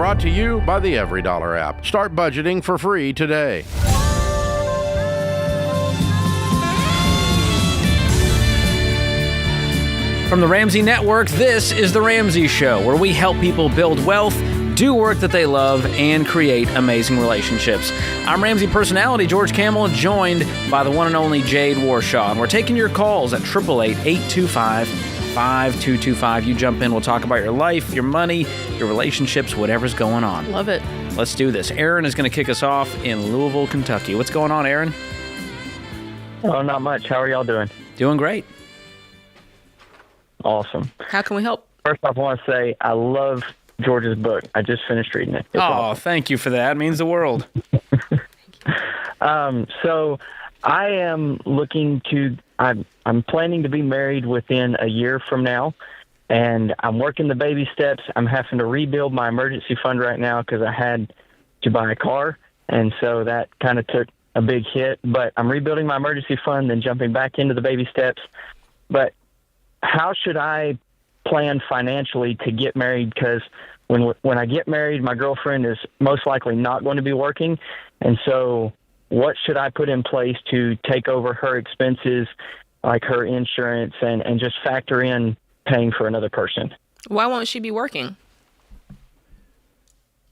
brought to you by the EveryDollar app. Start budgeting for free today. From the Ramsey Network, this is The Ramsey Show, where we help people build wealth, do work that they love, and create amazing relationships. I'm Ramsey personality George Kamel, joined by the one and only Jade Warshaw. And we're taking your calls at 888-825-5225. You jump in, we'll talk about your life, your money, your relationships, whatever's going on. Love it. Let's do this. Aaron is going to kick us off in Louisville, Kentucky. What's going on, Aaron? Oh, not much. How are y'all doing? Doing great. Awesome. How can we help? First off, I want to say I love George's book. I just finished reading it. It's awesome. Thank you for that. It means the world. So I am I'm planning to be married within a year from now, and I'm working the baby steps. I'm having to rebuild my emergency fund right now because I had to buy a car, and so that kind of took a big hit. But I'm rebuilding my emergency fund, then jumping back into the baby steps. But how should I plan financially to get married? Because when I get married, my girlfriend is most likely not going to be working. And so what should I put in place to take over her expenses, like her insurance, and just factor in paying for another person? Why won't she be working?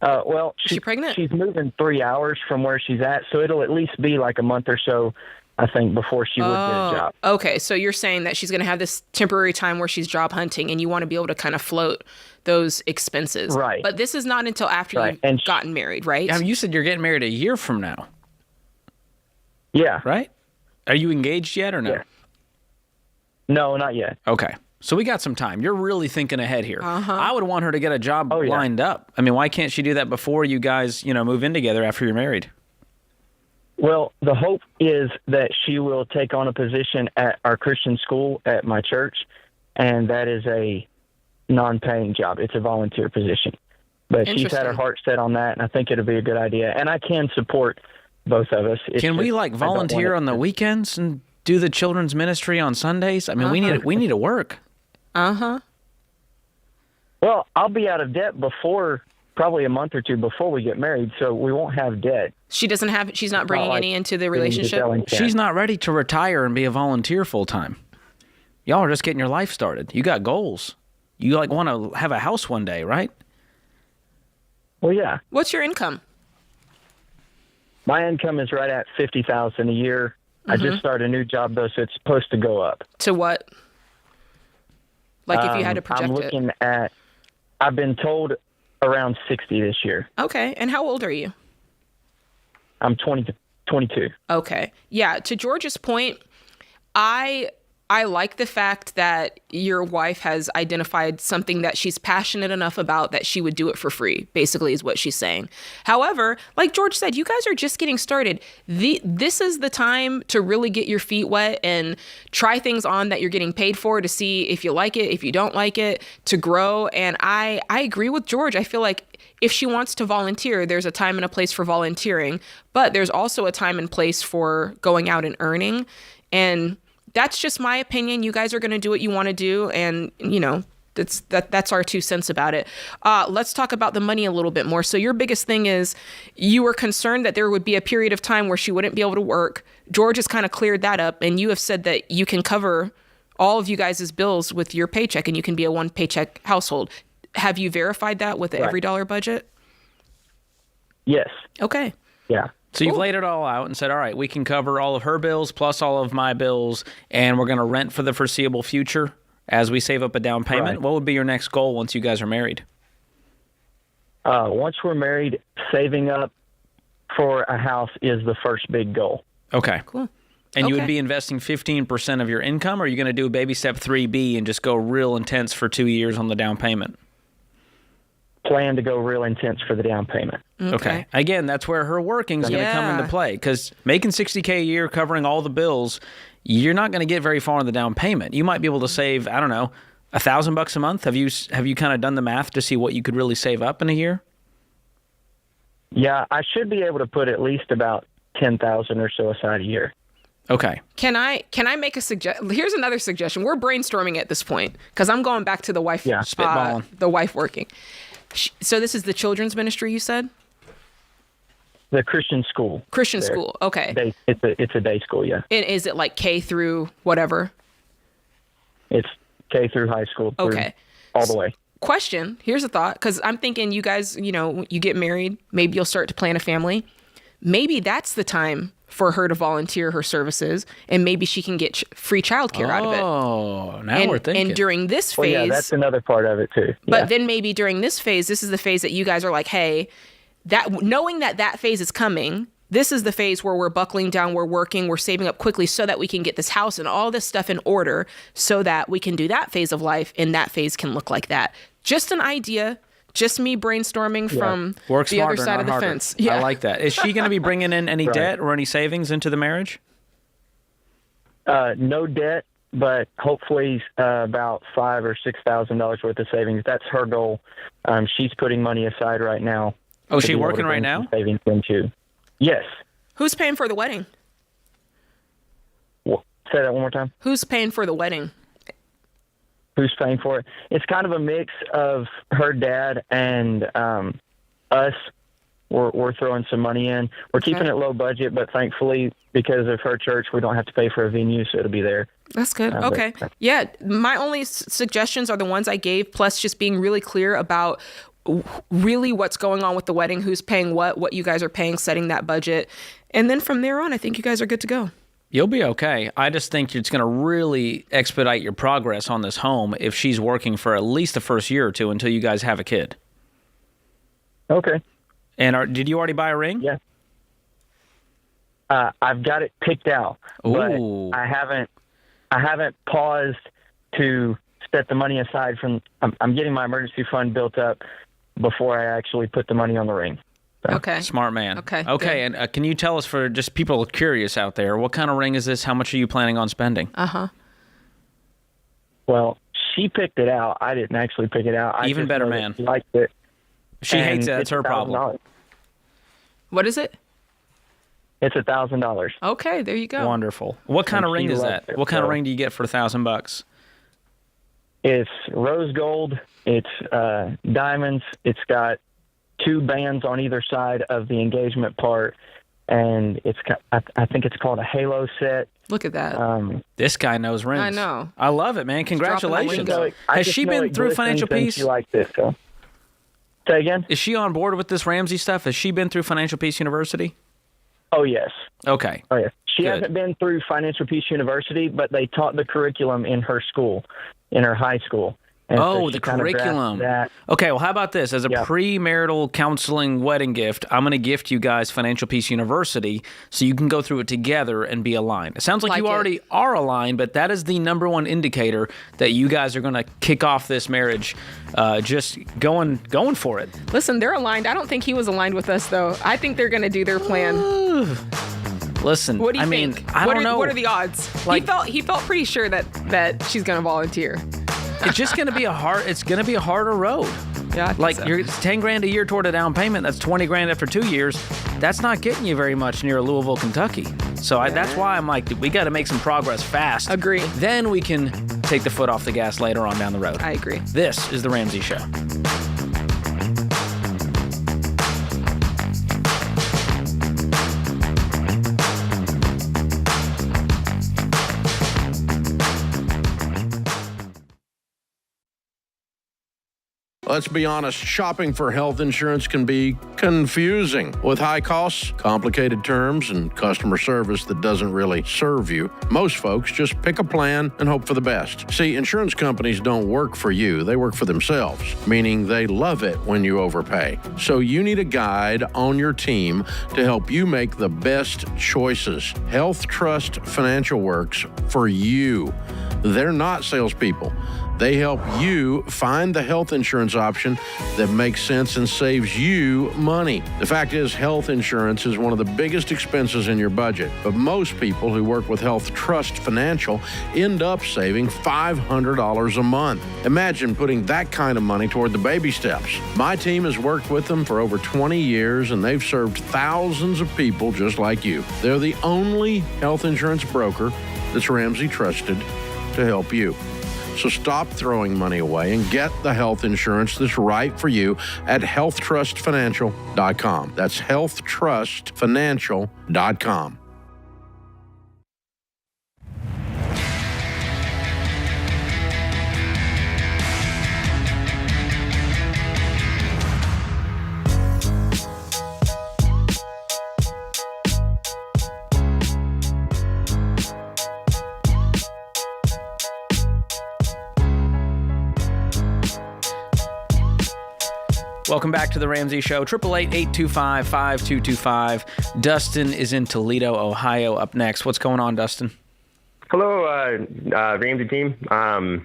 Well, is she pregnant? She's moving 3 hours from where she's at, so it'll at least be like a month or so, I think, before she would get a job. Okay, so you're saying that she's going to have this temporary time where she's job hunting, and you want to be able to kind of float those expenses. Right. But this is not until after you've gotten married, right? Yeah, you said you're getting married a year from now. Yeah. Right? Are you engaged yet or no? Yeah. No, not yet. Okay. So we got some time. You're really thinking ahead here. Uh-huh. I would want her to get a job lined up. I mean, why can't she do that before you guys, move in together after you're married? Well, the hope is that she will take on a position at our Christian school at my church, and that is a non-paying job. It's a volunteer position. But she's had her heart set on that, and I think it'll be a good idea. And I can support both of us. Can we volunteer on the weekends and do the children's ministry on Sundays? I mean, we need to work. Uh-huh. Well, I'll be out of debt probably a month or two before we get married, so we won't have debt. She's not bringing any into the relationship? She's not ready to retire and be a volunteer full-time. Y'all are just getting your life started. You got goals. You want to have a house one day, right? Well, yeah. What's your income? My income is right at $50,000 a year. Mm-hmm. I just started a new job, though, so it's supposed to go up. To what? Like if you had to project I'm looking at, I've been told around 60 this year. Okay. And how old are you? I'm 22. Okay. Yeah. To George's point, I like the fact that your wife has identified something that she's passionate enough about that she would do it for free, basically is what she's saying. However, like George said, you guys are just getting started. This is the time to really get your feet wet and try things on that you're getting paid for to see if you like it, if you don't like it, to grow. And I agree with George. I feel like if she wants to volunteer, there's a time and a place for volunteering, but there's also a time and place for going out and earning. And that's just my opinion. You guys are going to do what you want to do. And, that's our 2 cents about it. Let's talk about the money a little bit more. So your biggest thing is you were concerned that there would be a period of time where she wouldn't be able to work. George has kind of cleared that up. And you have said that you can cover all of you guys' bills with your paycheck and you can be a one paycheck household. Have you verified that with the EveryDollar budget? Yes. Okay. Yeah. So you've laid it all out and said, all right, we can cover all of her bills plus all of my bills, and we're going to rent for the foreseeable future as we save up a down payment. Right. What would be your next goal once you guys are married? Once we're married, saving up for a house is the first big goal. Okay. Cool. And you would be investing 15% of your income, or are you going to do baby step 3B and just go real intense for 2 years on the down payment? Plan to go real intense for the down payment. Okay. Again, that's where her working is going to come into play, because making $60K a year, covering all the bills, you're not going to get very far on the down payment. You might be able to save, I don't know, $1,000 a month. Have you kind of done the math to see what you could really save up in a year? Yeah, I should be able to put at least about $10,000 or so aside a year. Okay. Can I make a suggestion? Here's another suggestion. We're brainstorming at this point because I'm going back to the wife, spitballing, the wife working. So this is the children's ministry, you said? The Christian school. Christian there. school. Okay. It's a day school, yeah. And is it like K through whatever? It's K through high school. Okay. All the way. Question. Here's a thought, because I'm thinking you guys, you get married, maybe you'll start to plan a family. Maybe that's the time for her to volunteer her services, and maybe she can get free childcare out of it. Oh, now we're thinking. And during this phase, well, yeah, that's another part of it too. But then maybe during this phase, this is the phase that you guys are like, hey, that knowing that phase is coming, this is the phase where we're buckling down, we're working, we're saving up quickly so that we can get this house and all this stuff in order so that we can do that phase of life, and that phase can look like that. Just an idea. Just me brainstorming from the other side of the fence. Yeah. I like that. Is she going to be bringing in any debt or any savings into the marriage? No debt, but hopefully about $5,000 or $6,000 worth of savings. That's her goal. She's putting money aside right now. Oh, is she working right now? Savings into. Yes. Who's paying for the wedding? Say that one more time. Who's paying for the wedding? Who's paying for it? It's kind of a mix of her dad and us. We're throwing some money in. We're keeping it low budget, but thankfully, because of her church, we don't have to pay for a venue, so it'll be there. That's good. Okay. Yeah, my only suggestions are the ones I gave, plus just being really clear about really what's going on with the wedding, who's paying what you guys are paying, setting that budget. And then from there on, I think you guys are good to go. You'll be okay. I just think it's going to really expedite your progress on this home if she's working for at least the first year or two until you guys have a kid. Okay. And did you already buy a ring? Yeah. I've got it picked out, but I haven't paused to set the money aside from. I'm getting my emergency fund built up before I actually put the money on the ring. So. Okay. Smart man. Okay. Good. And can you tell us, for just people curious out there, what kind of ring is this? How much are you planning on spending? Well, she picked it out. I didn't actually pick it out. Even better, man. She liked it. She hates it. That's her problem. What is it? It's $1,000. Okay, there you go. Wonderful. What kind of ring is that? What kind of ring do you get for $1,000? It's rose gold. It's diamonds. It's got 2 bands on either side of the engagement part, and I think it's called a halo set. Look at that. This guy knows rings. I know. I love it, man. Congratulations. Has she been through Financial Peace? She liked this. So. Say again? Is she on board with this Ramsey stuff? Has she been through Financial Peace University? Oh, yes. Okay. Oh, yes. She hasn't been through Financial Peace University, but they taught the curriculum in her school, in her high school. And the curriculum. Okay, well, how about this? As a premarital counseling wedding gift, I'm going to gift you guys Financial Peace University so you can go through it together and be aligned. It sounds like you already are aligned, but that is the number one indicator that you guys are going to kick off this marriage just going for it. Listen, they're aligned. I don't think he was aligned with us, though. I think they're going to do their plan. Listen, what do you think? I don't know. What are the odds? Like, he felt pretty sure that she's going to volunteer. It's just going to be a harder road. Yeah, like you're $10,000 a year toward a down payment. That's $20,000 after 2 years. That's not getting you very much near Louisville, Kentucky. So that's why I'm like, we got to make some progress fast. Agree. Then we can take the foot off the gas later on down the road. I agree. This is the Ramsey Show. Let's be honest, shopping for health insurance can be confusing. With high costs, complicated terms, and customer service that doesn't really serve you, most folks just pick a plan and hope for the best. See, insurance companies don't work for you, they work for themselves, meaning they love it when you overpay. So you need a guide on your team to help you make the best choices. Health Trust Financial works for you. They're not salespeople. They help you find the health insurance option that makes sense and saves you money. The fact is, health insurance is one of the biggest expenses in your budget, but most people who work with Health Trust Financial end up saving $500 a month. Imagine putting that kind of money toward the baby steps. My team has worked with them for over 20 years, and they've served thousands of people just like you. They're the only health insurance broker that's Ramsey trusted to help you. So stop throwing money away and get the health insurance that's right for you at healthtrustfinancial.com. That's healthtrustfinancial.com. Welcome back to the Ramsey Show. 888-825-5225. Dustin is in Toledo, Ohio. Up next. What's going on, Dustin? Hello, Ramsey team. My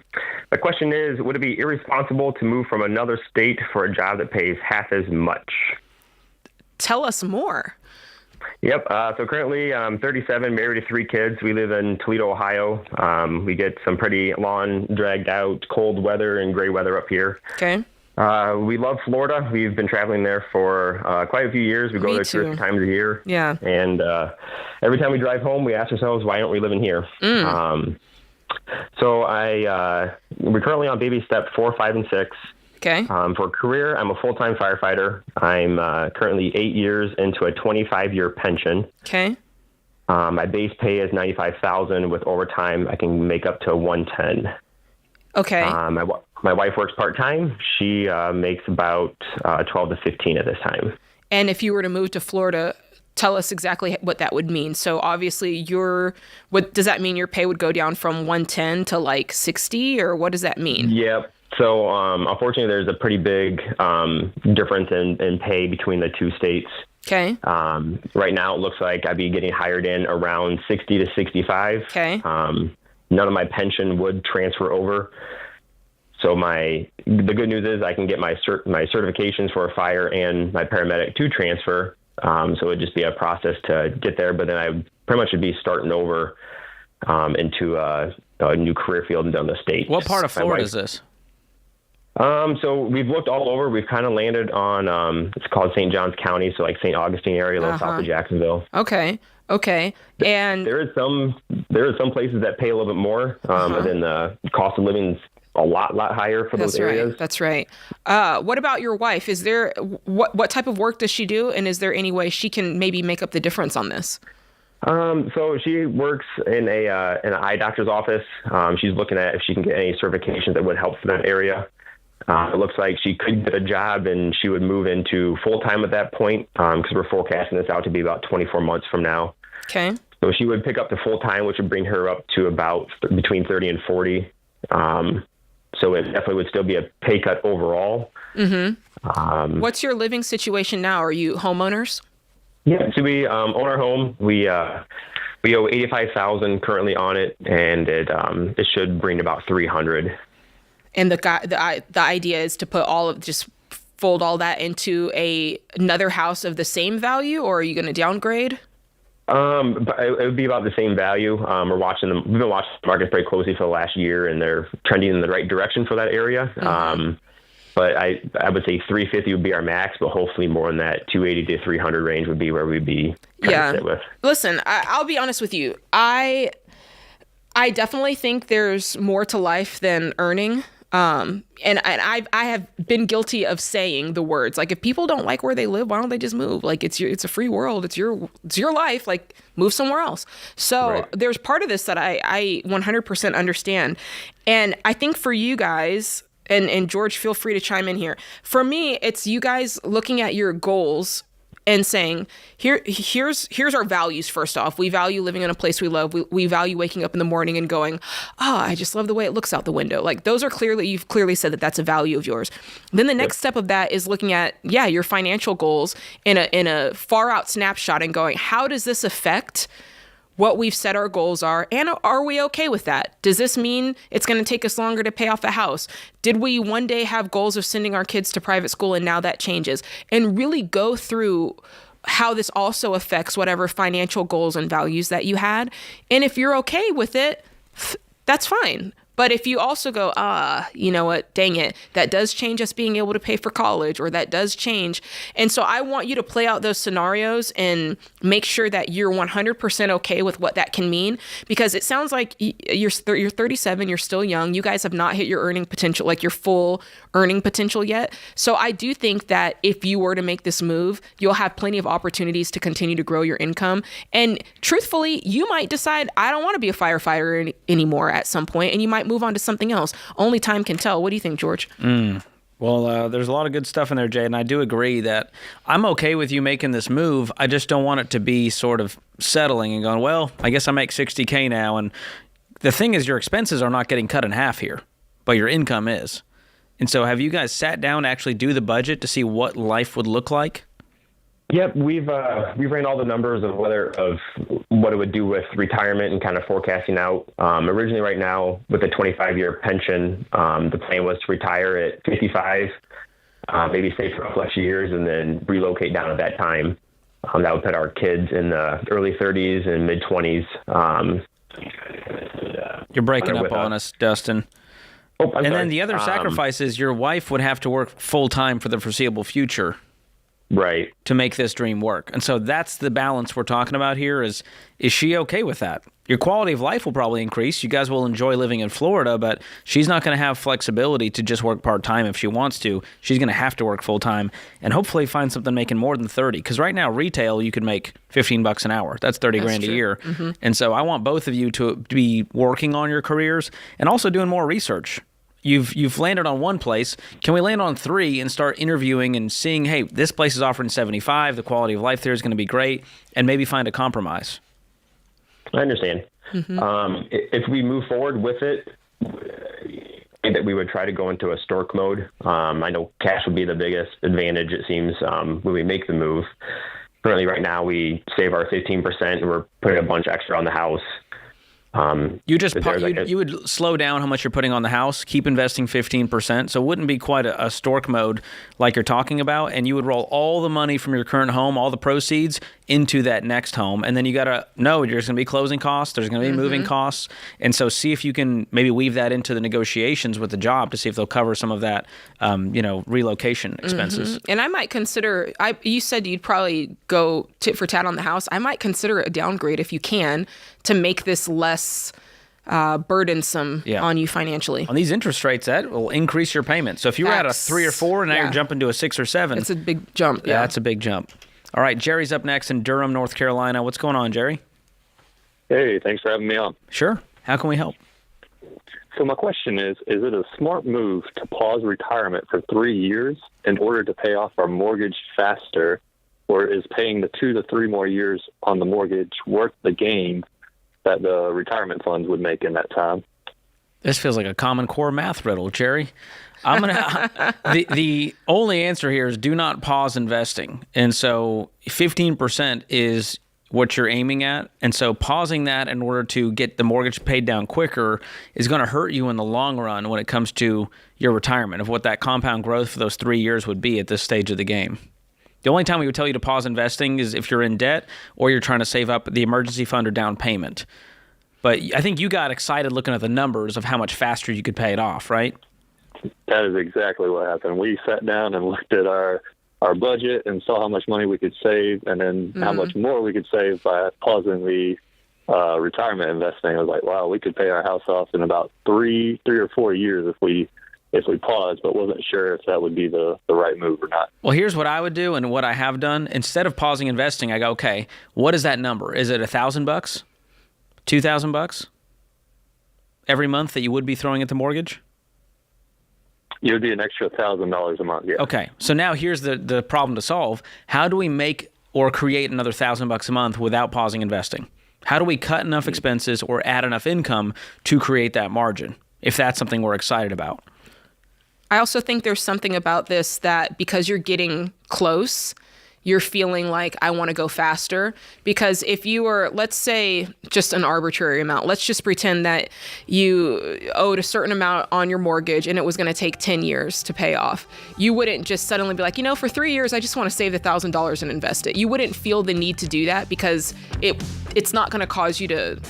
question is, would it be irresponsible to move from another state for a job that pays half as much? Tell us more. Yep. So currently I'm 37, married to 3 kids. We live in Toledo, Ohio. We get some pretty long, dragged out, cold weather and gray weather up here. Okay. We love Florida. We've been traveling there for quite a few years. We go there 2 or 3 times a year. Yeah. And every time we drive home, we ask ourselves, why aren't we living here? So we're currently on baby step 4, 5, and 6. Okay. For career, I'm a full-time firefighter. I'm currently 8 years into a 25-year pension. Okay. My base pay is $95,000. With overtime, I can make up to $110,000. Okay. My wife works part-time. She makes about $12,000 to $15,000 at this time. And if you were to move to Florida, tell us exactly what that would mean. So obviously what does that mean? Your pay would go down from $110,000 to like $60,000, or what does that mean? Yep. So unfortunately, there's a pretty big difference in pay between the 2 states. Okay. Right now, it looks like I'd be getting hired in around 60 to 65. Okay. None of my pension would transfer over. So the good news is I can get my certifications for a fire and my paramedic to transfer. So it would just be a process to get there. But then I pretty much would be starting over into a new career field down the state. What part of Florida is this? So we've looked all over. We've kind of landed on, it's called St. Johns County, so like St. Augustine area, a little south of Jacksonville. Okay. And there is some places that pay a little bit more, and then the cost of living is a lot higher for those areas. That's right. What about your wife? Is there what type of work does she do, and is there any way she can maybe make up the difference on this? So she works in an eye doctor's office. She's looking at if she can get any certifications that would help for that area. It looks like she could get a job and she would move into full-time at that point, because we're forecasting this out to be about 24 months from now. Okay. So she would pick up the full-time, which would bring her up to about between 30 and 40. So it definitely would still be a pay cut overall. Mm-hmm. What's your living situation now? Are you homeowners? Yeah, so we own our home. We owe $85,000 currently on it, and it should bring about $300,000. And the idea is to just fold all that into another house of the same value, or are you going to downgrade? But it would be about the same value. We've been watching the market very closely for the last year, and they're trending in the right direction for that area. Mm-hmm. But I would say 350 would be our max, but hopefully more in that 280 to 300 range would be where we'd be trying to sit with. Listen, I'll be honest with you. I definitely think there's more to life than earning. And I have been guilty of saying the words, like, if people don't like where they live, why don't they just move? Like, it's a free world. It's your life. Like, move somewhere else. So There's part of this that I 100% understand. And I think for you guys, and George, feel free to chime in here. For me, it's you guys looking at your goals and saying, here's our values. First off, we value living in a place we love. We value waking up in the morning and going, I just love the way it looks out the window. Like, those are you've clearly said that that's a value of yours. Then the next step of that is looking at, your financial goals in a far out snapshot and going, how does this affect what we've said our goals are, and are we okay with that? Does this mean it's going to take us longer to pay off the house? Did we one day have goals of sending our kids to private school and now that changes? And really go through how this also affects whatever financial goals and values that you had. And if you're okay with it, that's fine. But if you also go, you know what, dang it, that does change us being able to pay for college, or that does change. And so I want you to play out those scenarios and make sure that you're 100% okay with what that can mean, because it sounds like you're 37, you're still young. You guys have not hit your earning potential, like your full earning potential yet. So I do think that if you were to make this move, you'll have plenty of opportunities to continue to grow your income. And truthfully, you might decide, I don't want to be a firefighter anymore at some point, and you might move on to something else. Only time can tell. What do you think, George? Well, there's a lot of good stuff in there, Jay, and I do agree that I'm okay with you making this move. I just don't want it to be sort of settling and going, well, I guess I make $60K now. And the thing is, your expenses are not getting cut in half here, but your income is. And so have you guys sat down to actually do the budget to see what life would look like? Yep, we've ran all the numbers of what it would do with retirement and kind of forecasting out. Originally, right now, with a 25-year pension, the plan was to retire at 55, maybe stay for a couple extra years, and then relocate down at that time. That would put our kids in the early 30s and mid 20s. You're breaking up on us, Dustin. Oh, I'm sorry. Then the other sacrifice is your wife would have to work full time for the foreseeable future. Right. To make this dream work. And so that's the balance we're talking about here is she okay with that? Your quality of life will probably increase. You guys will enjoy living in Florida, but she's not going to have flexibility to just work part-time if she wants to. She's going to have to work full-time and hopefully find something making more than 30. Because right now, retail, you could make $15 an hour. That's $30,000 a year. Mm-hmm. And so I want both of you to be working on your careers and also doing more research. You've landed on one place. Can we land on 3 and start interviewing and seeing, hey, this place is offering 75. The quality of life there is going to be great, and maybe find a compromise? I understand. Mm-hmm. If we move forward with it, that we would try to go into a stork mode. I know cash would be the biggest advantage, it seems, when we make the move. Currently, right now, we save our 15%, and we're putting a bunch extra on the house. You would slow down how much you're putting on the house, keep investing 15%, so it wouldn't be quite a stork mode like you're talking about, and you would roll all the money from your current home, all the proceeds, into that next home, and then you got to know there's going to be closing costs, there's going to be moving costs, and so see if you can maybe weave that into the negotiations with the job to see if they'll cover some of that, relocation expenses. And I might consider, you said you'd probably go tit for tat on the house. I might consider a downgrade if you can, to make this less burdensome on you financially. On these interest rates, that will increase your payment. So if you were at a 3 or 4 and now you're jumping to a 6 or 7. It's a big jump. Yeah, that's a big jump. All right, Jerry's up next in Durham, North Carolina. What's going on, Jerry? Hey, thanks for having me on. Sure. How can we help? So my question is it a smart move to pause retirement for 3 years in order to pay off our mortgage faster, or is paying the 2 to 3 more years on the mortgage worth the gain that the retirement funds would make in that time? This feels like a Common Core math riddle, Jerry. I'm gonna. The only answer here is do not pause investing, and so 15% is what you're aiming at, and so pausing that in order to get the mortgage paid down quicker is going to hurt you in the long run when it comes to your retirement of what that compound growth for those 3 years would be at this stage of the game. The only time we would tell you to pause investing is if you're in debt or you're trying to save up the emergency fund or down payment. But I think you got excited looking at the numbers of how much faster you could pay it off, right? That is exactly what happened. We sat down and looked at our budget and saw how much money we could save, and then how much more we could save by pausing the retirement investing. I was like, wow, we could pay our house off in about 3 or 4 years if we paused, but wasn't sure if that would be the right move or not. Well, here's what I would do and what I have done. Instead of pausing investing, I go, okay, what is that number? Is it $1,000, $2,000 every month that you would be throwing at the mortgage? It would be an extra $1,000 a month, yeah. Okay, so now here's the problem to solve. How do we make or create another $1,000 a month without pausing investing? How do we cut enough expenses or add enough income to create that margin, if that's something we're excited about? I also think there's something about this that because you're getting close, you're feeling like I want to go faster. Because if you were, let's say, just an arbitrary amount, let's just pretend that you owed a certain amount on your mortgage and it was going to take 10 years to pay off. You wouldn't just suddenly be like, for 3 years, I just want to save the $1,000 and invest it. You wouldn't feel the need to do that because it's not going to cause you to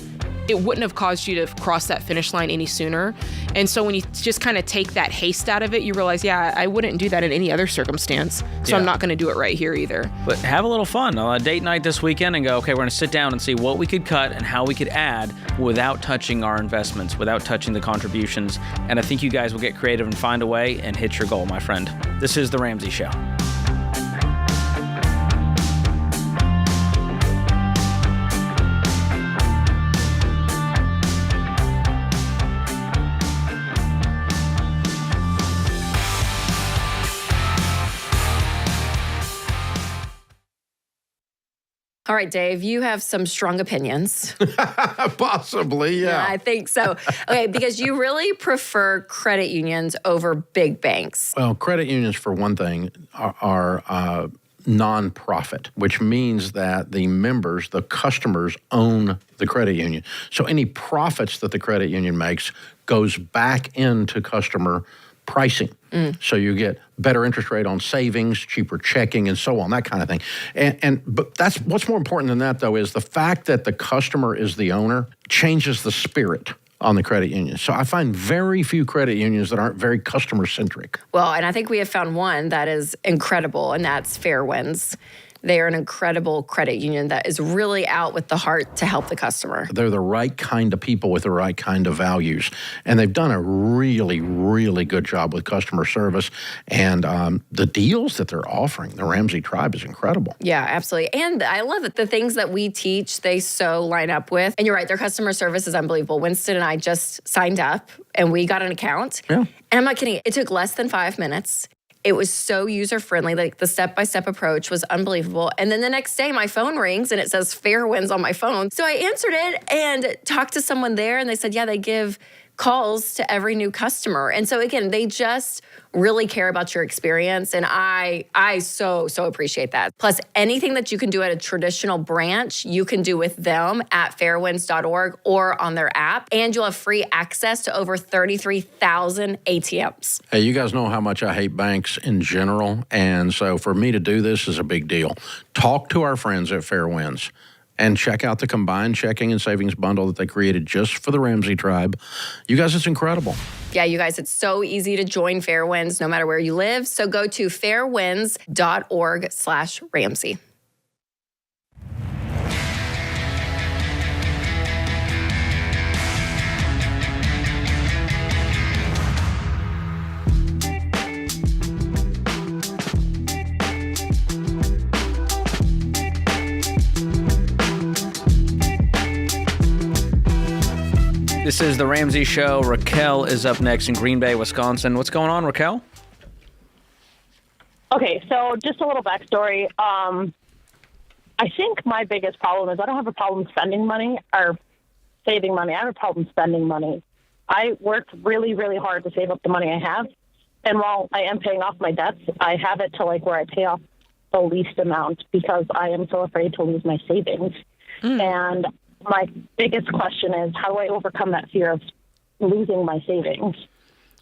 it wouldn't have caused you to cross that finish line any sooner. And so when you just kind of take that haste out of it, you realize, yeah, I wouldn't do that in any other circumstance. So I'm not going to do it right here either. But have a little fun on a date night this weekend and go, okay, we're going to sit down and see what we could cut and how we could add without touching our investments, without touching the contributions. And I think you guys will get creative and find a way and hit your goal, my friend. This is The Ramsey Show. All right, Dave, you have some strong opinions. Possibly, yeah. I think so. Okay, because you really prefer credit unions over big banks. Well, credit unions, for one thing, are nonprofit, which means that the members, the customers, own the credit union. So any profits that the credit union makes goes back into customer pricing. So you get better interest rate on savings, cheaper checking, and so on, that kind of thing. But that's what's more important than that, though, is the fact that the customer is the owner changes the spirit on the credit union. So I find very few credit unions that aren't very customer-centric. Well, and I think we have found one that is incredible, and that's Fairwinds. They are an incredible credit union that is really out with the heart to help the customer. They're the right kind of people with the right kind of values. And they've done a really, really good job with customer service. And the deals that they're offering, the Ramsey Tribe, is incredible. Yeah, absolutely. And I love it. The things that we teach, they so line up with. And you're right, their customer service is unbelievable. Winston and I just signed up and we got an account. Yeah. And I'm not kidding. It took less than 5 minutes. It was so user-friendly. Like, the step-by-step approach was unbelievable. And then the next day, my phone rings, and it says Fairwinds on my phone. So I answered it and talked to someone there, and they said, yeah, they give calls to every new customer. And so, again, they just really care about your experience, and I so appreciate that. Plus, anything that you can do at a traditional branch, you can do with them at fairwinds.org or on their app, and you'll have free access to over 33,000 ATMs. Hey, you guys know how much I hate banks in general, and so for me to do this is a big deal. Talk to our friends at Fairwinds and check out the combined checking and savings bundle that they created just for the Ramsey Tribe. You guys, it's incredible. Yeah, you guys, it's so easy to join Fairwinds no matter where you live. So go to fairwinds.org/Ramsey. This is The Ramsey Show. Raquel is up next in Green Bay, Wisconsin. What's going on, Raquel? Okay, so just a little backstory. I think my biggest problem is I don't have a problem spending money or saving money. I have a problem spending money. I worked really, really hard to save up the money I have. And while I am paying off my debts, I have it to where I pay off the least amount because I am so afraid to lose my savings. And my biggest question is, how do I overcome that fear of losing my savings?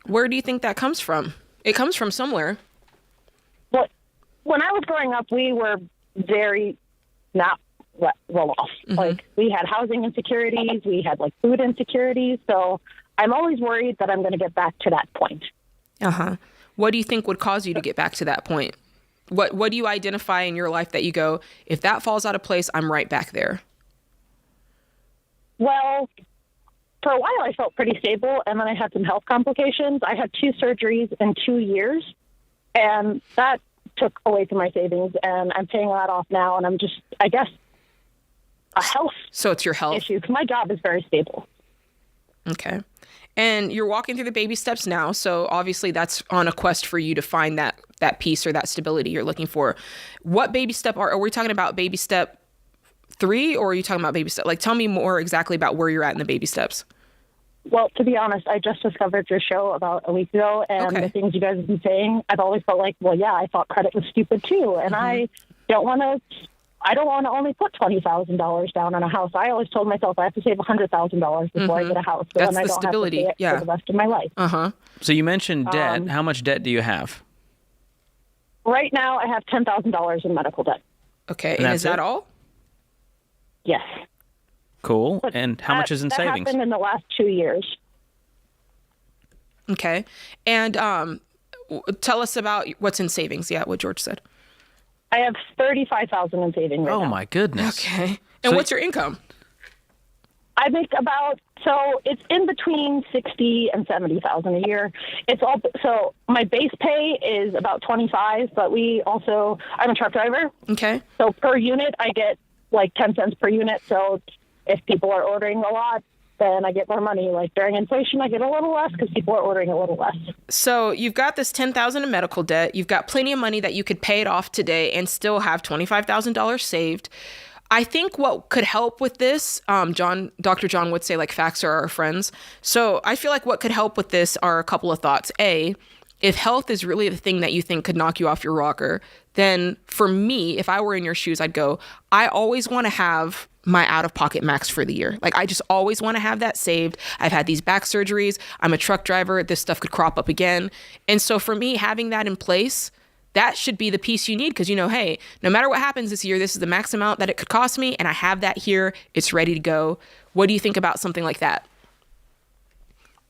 Where do you think that comes from? It comes from somewhere. Well, when I was growing up, we were very not well off. Mm-hmm. We had housing insecurities, we had food insecurities. So I'm always worried that I'm going to get back to that point. Uh-huh. What do you think would cause you to get back to that point? What do you identify in your life that you go, if that falls out of place, I'm right back there? Well, for a while I felt pretty stable, and then I had some health complications. I had 2 surgeries in 2 years, and that took away from my savings, and I'm paying that off now, and I'm just, I guess, a health So it's your health issue, because my job is very stable. Okay. And you're walking through the baby steps now, so obviously that's on a quest for you to find that peace or that stability you're looking for. What baby step are we talking about? Baby step 3, or are you talking about baby step? Tell me more exactly about where you're at in the baby steps. Well, to be honest, I just discovered your show about a week ago, and the things you guys have been saying, I've always felt I thought credit was stupid too, and I don't want to only put $20,000 down on a house. I always told myself I have to save $100,000 before I get a house, so then I don't stability. have to pay it for the rest of my life. So you mentioned debt. How much debt do you have? Right now, I have $10,000 in medical debt. Okay, and is that all? Yes. Cool. But And how much is in that savings? happened in the last 2 years. Okay. And tell us about what's in savings. Yeah, what George said. I have $35,000 in savings right Oh now. my goodness. Okay. And So- what's your income? I make so it's in between 60 and 70,000 a year. So my base pay is about 25, but I'm a truck driver. Okay. So per unit, I get like 10 cents per unit. So if people are ordering a lot, then I get more money. Like during inflation, I get a little less because people are ordering a little less. So you've got this $10,000 in medical debt. You've got plenty of money that you could pay it off today and still have $25,000 saved. I think what could help with this, Dr. John would say, like, facts are our friends. So I feel like what could help with this are a couple of thoughts. A, if health is really the thing that you think could knock you off your rocker, then for me, if I were in your shoes, I'd go, I always want to have my out-of-pocket max for the year. Like, I just always want to have that saved. I've had these back surgeries. I'm a truck driver. This stuff could crop up again. And so for me, having that in place, that should be the piece you need because, hey, no matter what happens this year, this is the max amount that it could cost me, and I have that here. It's ready to go. What do you think about something like that?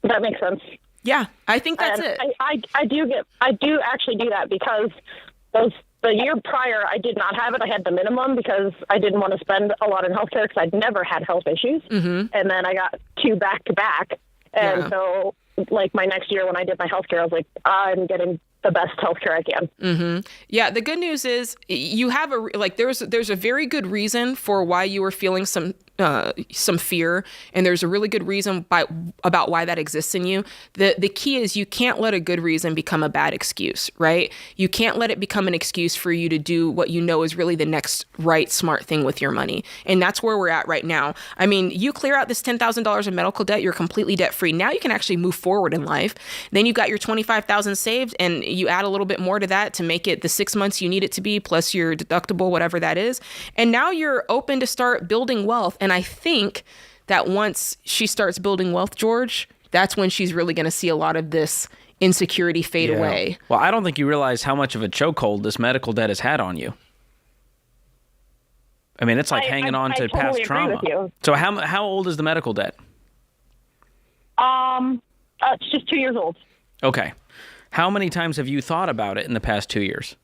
That makes sense. Yeah, I think that's it. I do actually do that because the year prior I did not have it. I had the minimum because I didn't want to spend a lot in healthcare because I'd never had health issues. Mm-hmm. And then I got 2 back to back. And so like my next year when I did my healthcare, I was like, I'm getting the best healthcare I can. Mm-hmm. Yeah, the good news is you have there's a very good reason for why you were feeling some fear, and there's a really good reason about why that exists in you. The key is you can't let a good reason become a bad excuse, right? You can't let it become an excuse for you to do what you know is really the next right, smart thing with your money. And that's where we're at right now. I mean, you clear out this $10,000 in medical debt, you're completely debt free. Now you can actually move forward in life. Then you got your $25,000 saved, and you add a little bit more to that to make it the 6 months you need it to be, plus your deductible, whatever that is. And now you're open to start building wealth. And I think that once she starts building wealth, George, that's when she's really going to see a lot of this insecurity fade away. Well, I don't think you realize how much of a chokehold this medical debt has had on you. I mean, it's like hanging on to totally past trauma. agree with you. So how old is the medical debt? It's just 2 years old. Okay. How many times have you thought about it in the past 2 years?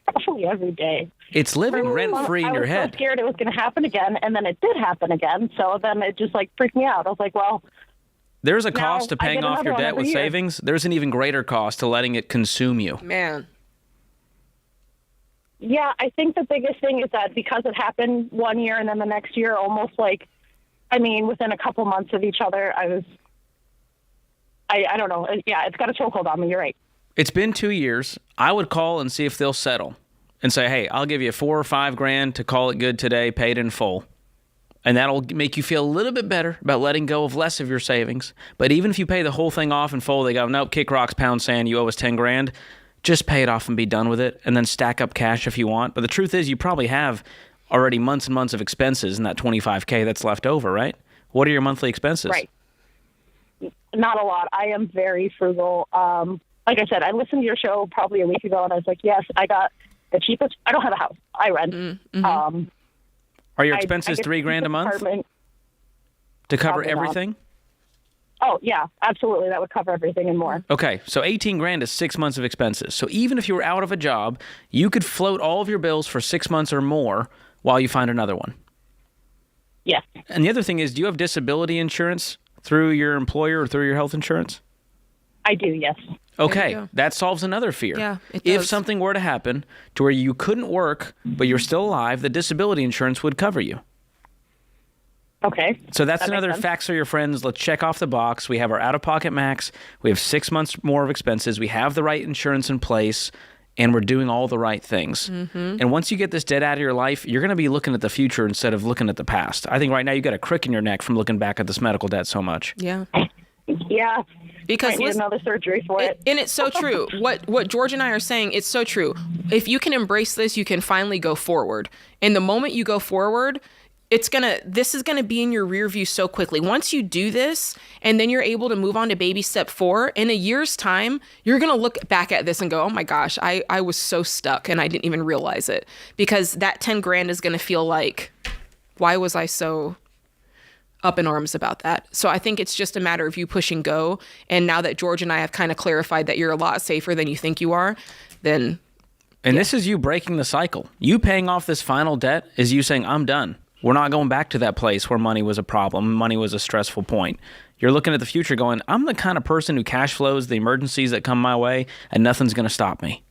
Probably every day. It's living rent-free in your head. I was so scared it was going to happen again, and then it did happen again. So then it just freaked me out. I was like, well, there's a cost to I paying get off your another one debt every with year. savings. There's an even greater cost to letting it consume you. Man. yeah, I think the biggest thing is that because it happened 1 year and then the next year, almost within a couple months of each other, I don't know. Yeah, it's got a chokehold on me. You're right. It's been 2 years. I would call and see if they'll settle and say, hey, I'll give you $4 or $5 grand to call it good today, paid in full. And that'll make you feel a little bit better about letting go of less of your savings. But even if you pay the whole thing off in full, they go, nope, kick rocks, pound sand, you owe us 10 grand. Just pay it off and be done with it, and then stack up cash if you want. But the truth is, you probably have already months and months of expenses in that $25K that's left over, right? What are your monthly expenses? Right. Not a lot. I am very frugal. Like I said, I listened to your show probably a week ago, and I was like, yes, I got the cheapest. I don't have a house. I rent. Mm-hmm. Are your expenses I get $3 grand a month apartment. to cover Probably not. everything? Oh, yeah, absolutely. That would cover everything and more. Okay, so 18 grand is 6 months of expenses. So even if you were out of a job, you could float all of your bills for 6 months or more while you find another one. Yes. And the other thing is, do you have disability insurance through your employer or through your health insurance? I do, yes. Okay, go. that solves another fear. Yeah, it If does. something were to happen to where you couldn't work, but you're still alive, the disability insurance would cover you. Okay. So that's That makes another sense. facts are your friends. Let's check off the box. We have our out-of-pocket max. We have 6 months more of expenses. We have the right insurance in place, and we're doing all the right things. Mm-hmm. And once you get this debt out of your life, you're going to be looking at the future instead of looking at the past. I think right now you got a crick in your neck from looking back at this medical debt so much. Yeah. Yeah. Because I need another surgery for it. And it's so true. What George and I are saying, it's so true. If you can embrace this, you can finally go forward. And the moment you go forward, this is gonna be in your rear view so quickly. Once you do this, and then you're able to move on to baby step 4, in a year's time, you're gonna look back at this and go, oh my gosh, I was so stuck and I didn't even realize it. Because that 10 grand is gonna feel like, why was I so up in arms about that. So I think it's just a matter of you push and go. And now that George and I have kind of clarified that you're a lot safer than you think you are, then... And this is you breaking the cycle. You paying off this final debt is you saying, I'm done. We're not going back to that place where money was a problem, money was a stressful point. You're looking at the future going, I'm the kind of person who cash flows the emergencies that come my way, and nothing's going to stop me.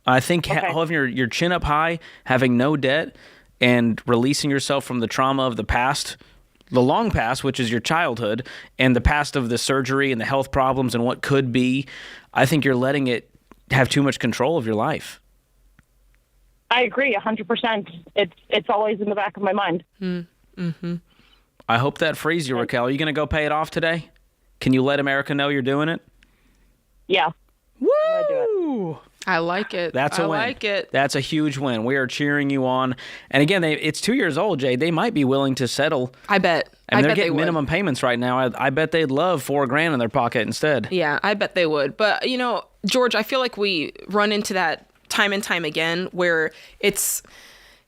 I think having your chin up high, having no debt, and releasing yourself from the trauma of the past, the long past, which is your childhood, and the past of the surgery and the health problems and what could be, I think you're letting it have too much control of your life. I agree 100%. It's always in the back of my mind. Mm-hmm. I hope that frees you, Raquel. Are you going to go pay it off today? Can you let America know you're doing it? Yeah. Woo! I like it. That's a win. I like it. That's a huge win. We are cheering you on. And again, it's 2 years old, Jade. They might be willing to settle. I bet. And they're bet getting they minimum would. payments right now. I bet they'd love $4,000 in their pocket instead. Yeah, I bet they would. But, George, I feel like we run into that time and time again where it's,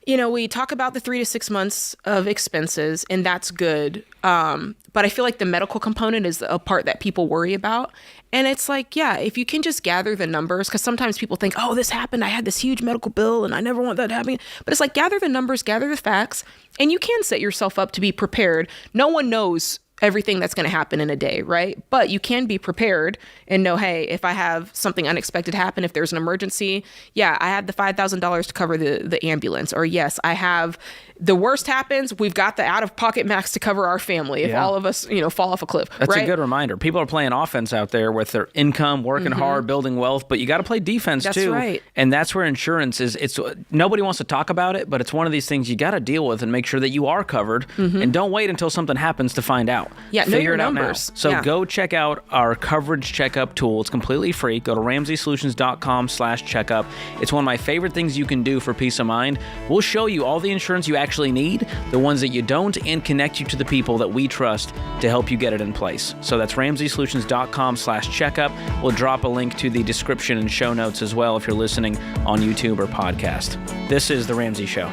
we talk about the 3 to 6 months of expenses, and that's good. But I feel like the medical component is a part that people worry about. And it's like, yeah, if you can just gather the numbers, because sometimes people think, oh, this happened. I had this huge medical bill and I never want that to happen. But it's like, gather the numbers, gather the facts, and you can set yourself up to be prepared. No one knows everything that's going to happen in a day, right? But you can be prepared and know, hey, if I have something unexpected happen, if there's an emergency, yeah, I have the $5,000 to cover the ambulance. Or yes, I have the worst happens, we've got the out-of-pocket max to cover our family if all of us, fall off a cliff. That's right? a good reminder. People are playing offense out there with their income, working hard, building wealth, but you got to play defense too. That's right. And that's where insurance is. It's nobody wants to talk about it, but it's one of these things you got to deal with and make sure that you are covered. And don't wait until something happens to find out. Yeah, know figure your it out numbers. now. So Yeah. go check out our coverage checkup tool. It's completely free. Go to RamseySolutions.com/checkup. It's one of my favorite things you can do for peace of mind. We'll show you all the insurance you actually need, the ones that you don't, and connect you to the people that we trust to help you get it in place. So that's RamseySolutions.com/checkup. We'll drop a link to the description and show notes as well if you're listening on YouTube or podcast. This is The Ramsey Show.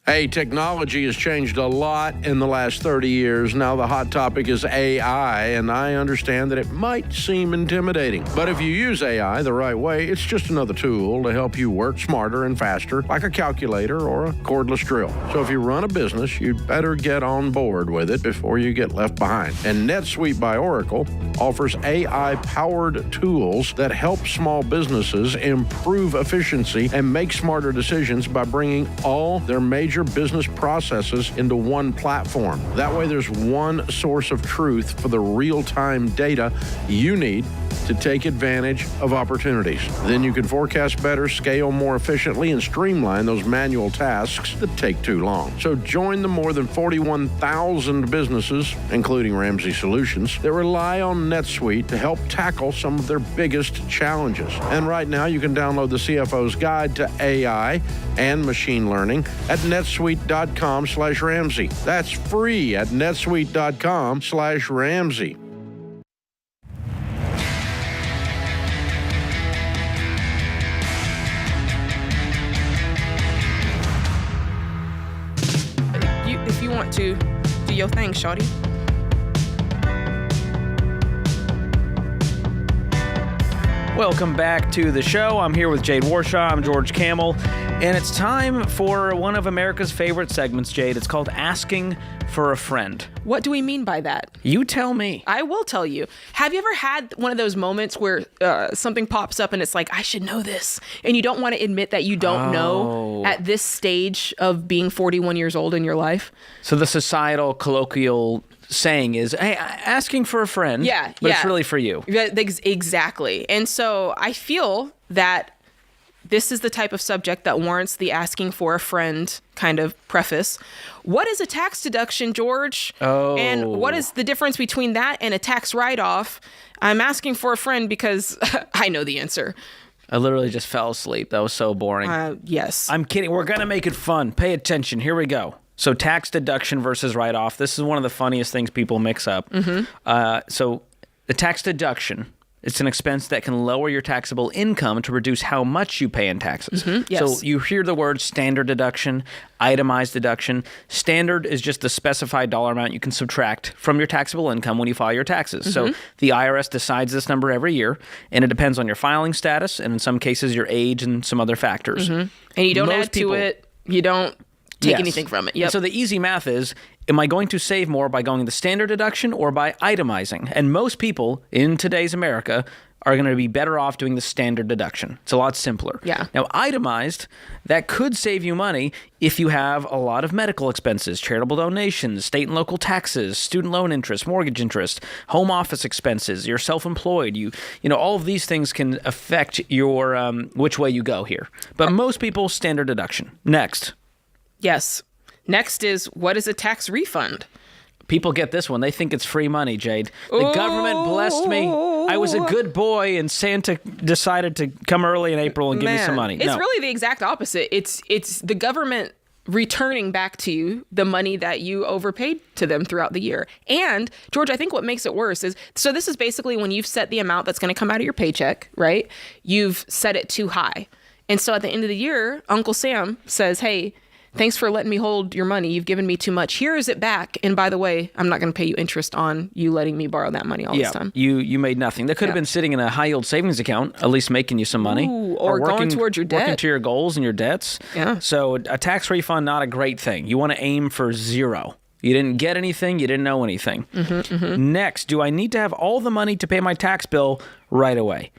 Hey, technology has changed a lot in the last 30 years. Now the hot topic is AI, and I understand that it might seem intimidating. But if you use AI the right way, it's just another tool to help you work smarter and faster, like a calculator or a cordless drill. So if you run a business, you'd better get on board with it before you get left behind. And NetSuite by Oracle offers AI-powered tools that help small businesses improve efficiency and make smarter decisions by bringing all their major business processes into one platform. That way there's one source of truth for the real-time data you need to take advantage of opportunities. Then you can forecast better, scale more efficiently, and streamline those manual tasks that take too long. So join the more than 41,000 businesses, including Ramsey Solutions, that rely on NetSuite to help tackle some of their biggest challenges. And right now you can download the CFO's Guide to AI and Machine Learning at netsuite.com/Ramsey. That's free at netsuite.com/Ramsey. If you want to do your thing, shawty. Welcome back to the show. I'm here with Jade Warshaw. I'm George Kamel. And it's time for one of America's favorite segments, Jade. It's called Asking for a Friend. What do we mean by that? You tell me. I will tell you. Have you ever had one of those moments where something pops up and it's like, I should know this, and you don't want to admit that you don't know at this stage of being 41 years old in your life? So the societal colloquial saying is, hey, asking for a friend. But it's really for you. Exactly. And so I feel that this is the type of subject that warrants the asking for a friend kind of preface. What is a tax deduction, George? Oh. And what is the difference between that and a tax write-off? I'm asking for a friend because I know the answer. I literally just fell asleep. That was so boring. Yes. I'm kidding. We're going to make it fun. Pay attention. Here we go. So tax deduction versus write-off. This is one of the funniest things people mix up. So the tax deduction, it's an expense that can lower your taxable income to reduce how much you pay in taxes. Yes. So you hear the word standard deduction, itemized deduction. Standard is just the specified dollar amount you can subtract from your taxable income when you file your taxes. So the IRS decides this number every year, and it depends on your filing status and in some cases your age and some other factors. And you don't add to it. You don't take anything from it. Yep. And so the easy math is, am I going to save more by going the standard deduction or by itemizing? And most people in today's America are going to be better off doing the standard deduction. It's a lot simpler. Yeah. Now, itemized, that could save you money if you have a lot of medical expenses, charitable donations, state and local taxes, student loan interest, mortgage interest, home office expenses, you're self-employed, you know, all of these things can affect your which way you go here. But most people, standard deduction. Next. Yes. Next is, what is a tax refund? People get this one. They think it's free money, Jade. The government blessed me. I was a good boy, and Santa decided to come early in April and give me some money. It's really the exact opposite. It's the government returning back to you the money that you overpaid to them throughout the year. And, George, I think what makes it worse is, so this is basically when you've set the amount that's going to come out of your paycheck, right? You've set it too high. And so at the end of the year, Uncle Sam says, hey, thanks for letting me hold your money. You've given me too much. Here is it back. And by the way, I'm not going to pay you interest on you letting me borrow that money all this time. You made nothing. That could have been sitting in a high yield savings account, at least making you some money. Ooh, or going towards your debt. Working to your goals and your debts. Yeah. So a tax refund, not a great thing. You want to aim for zero. You didn't get anything. You didn't know anything. Next, do I need to have all the money to pay my tax bill right away?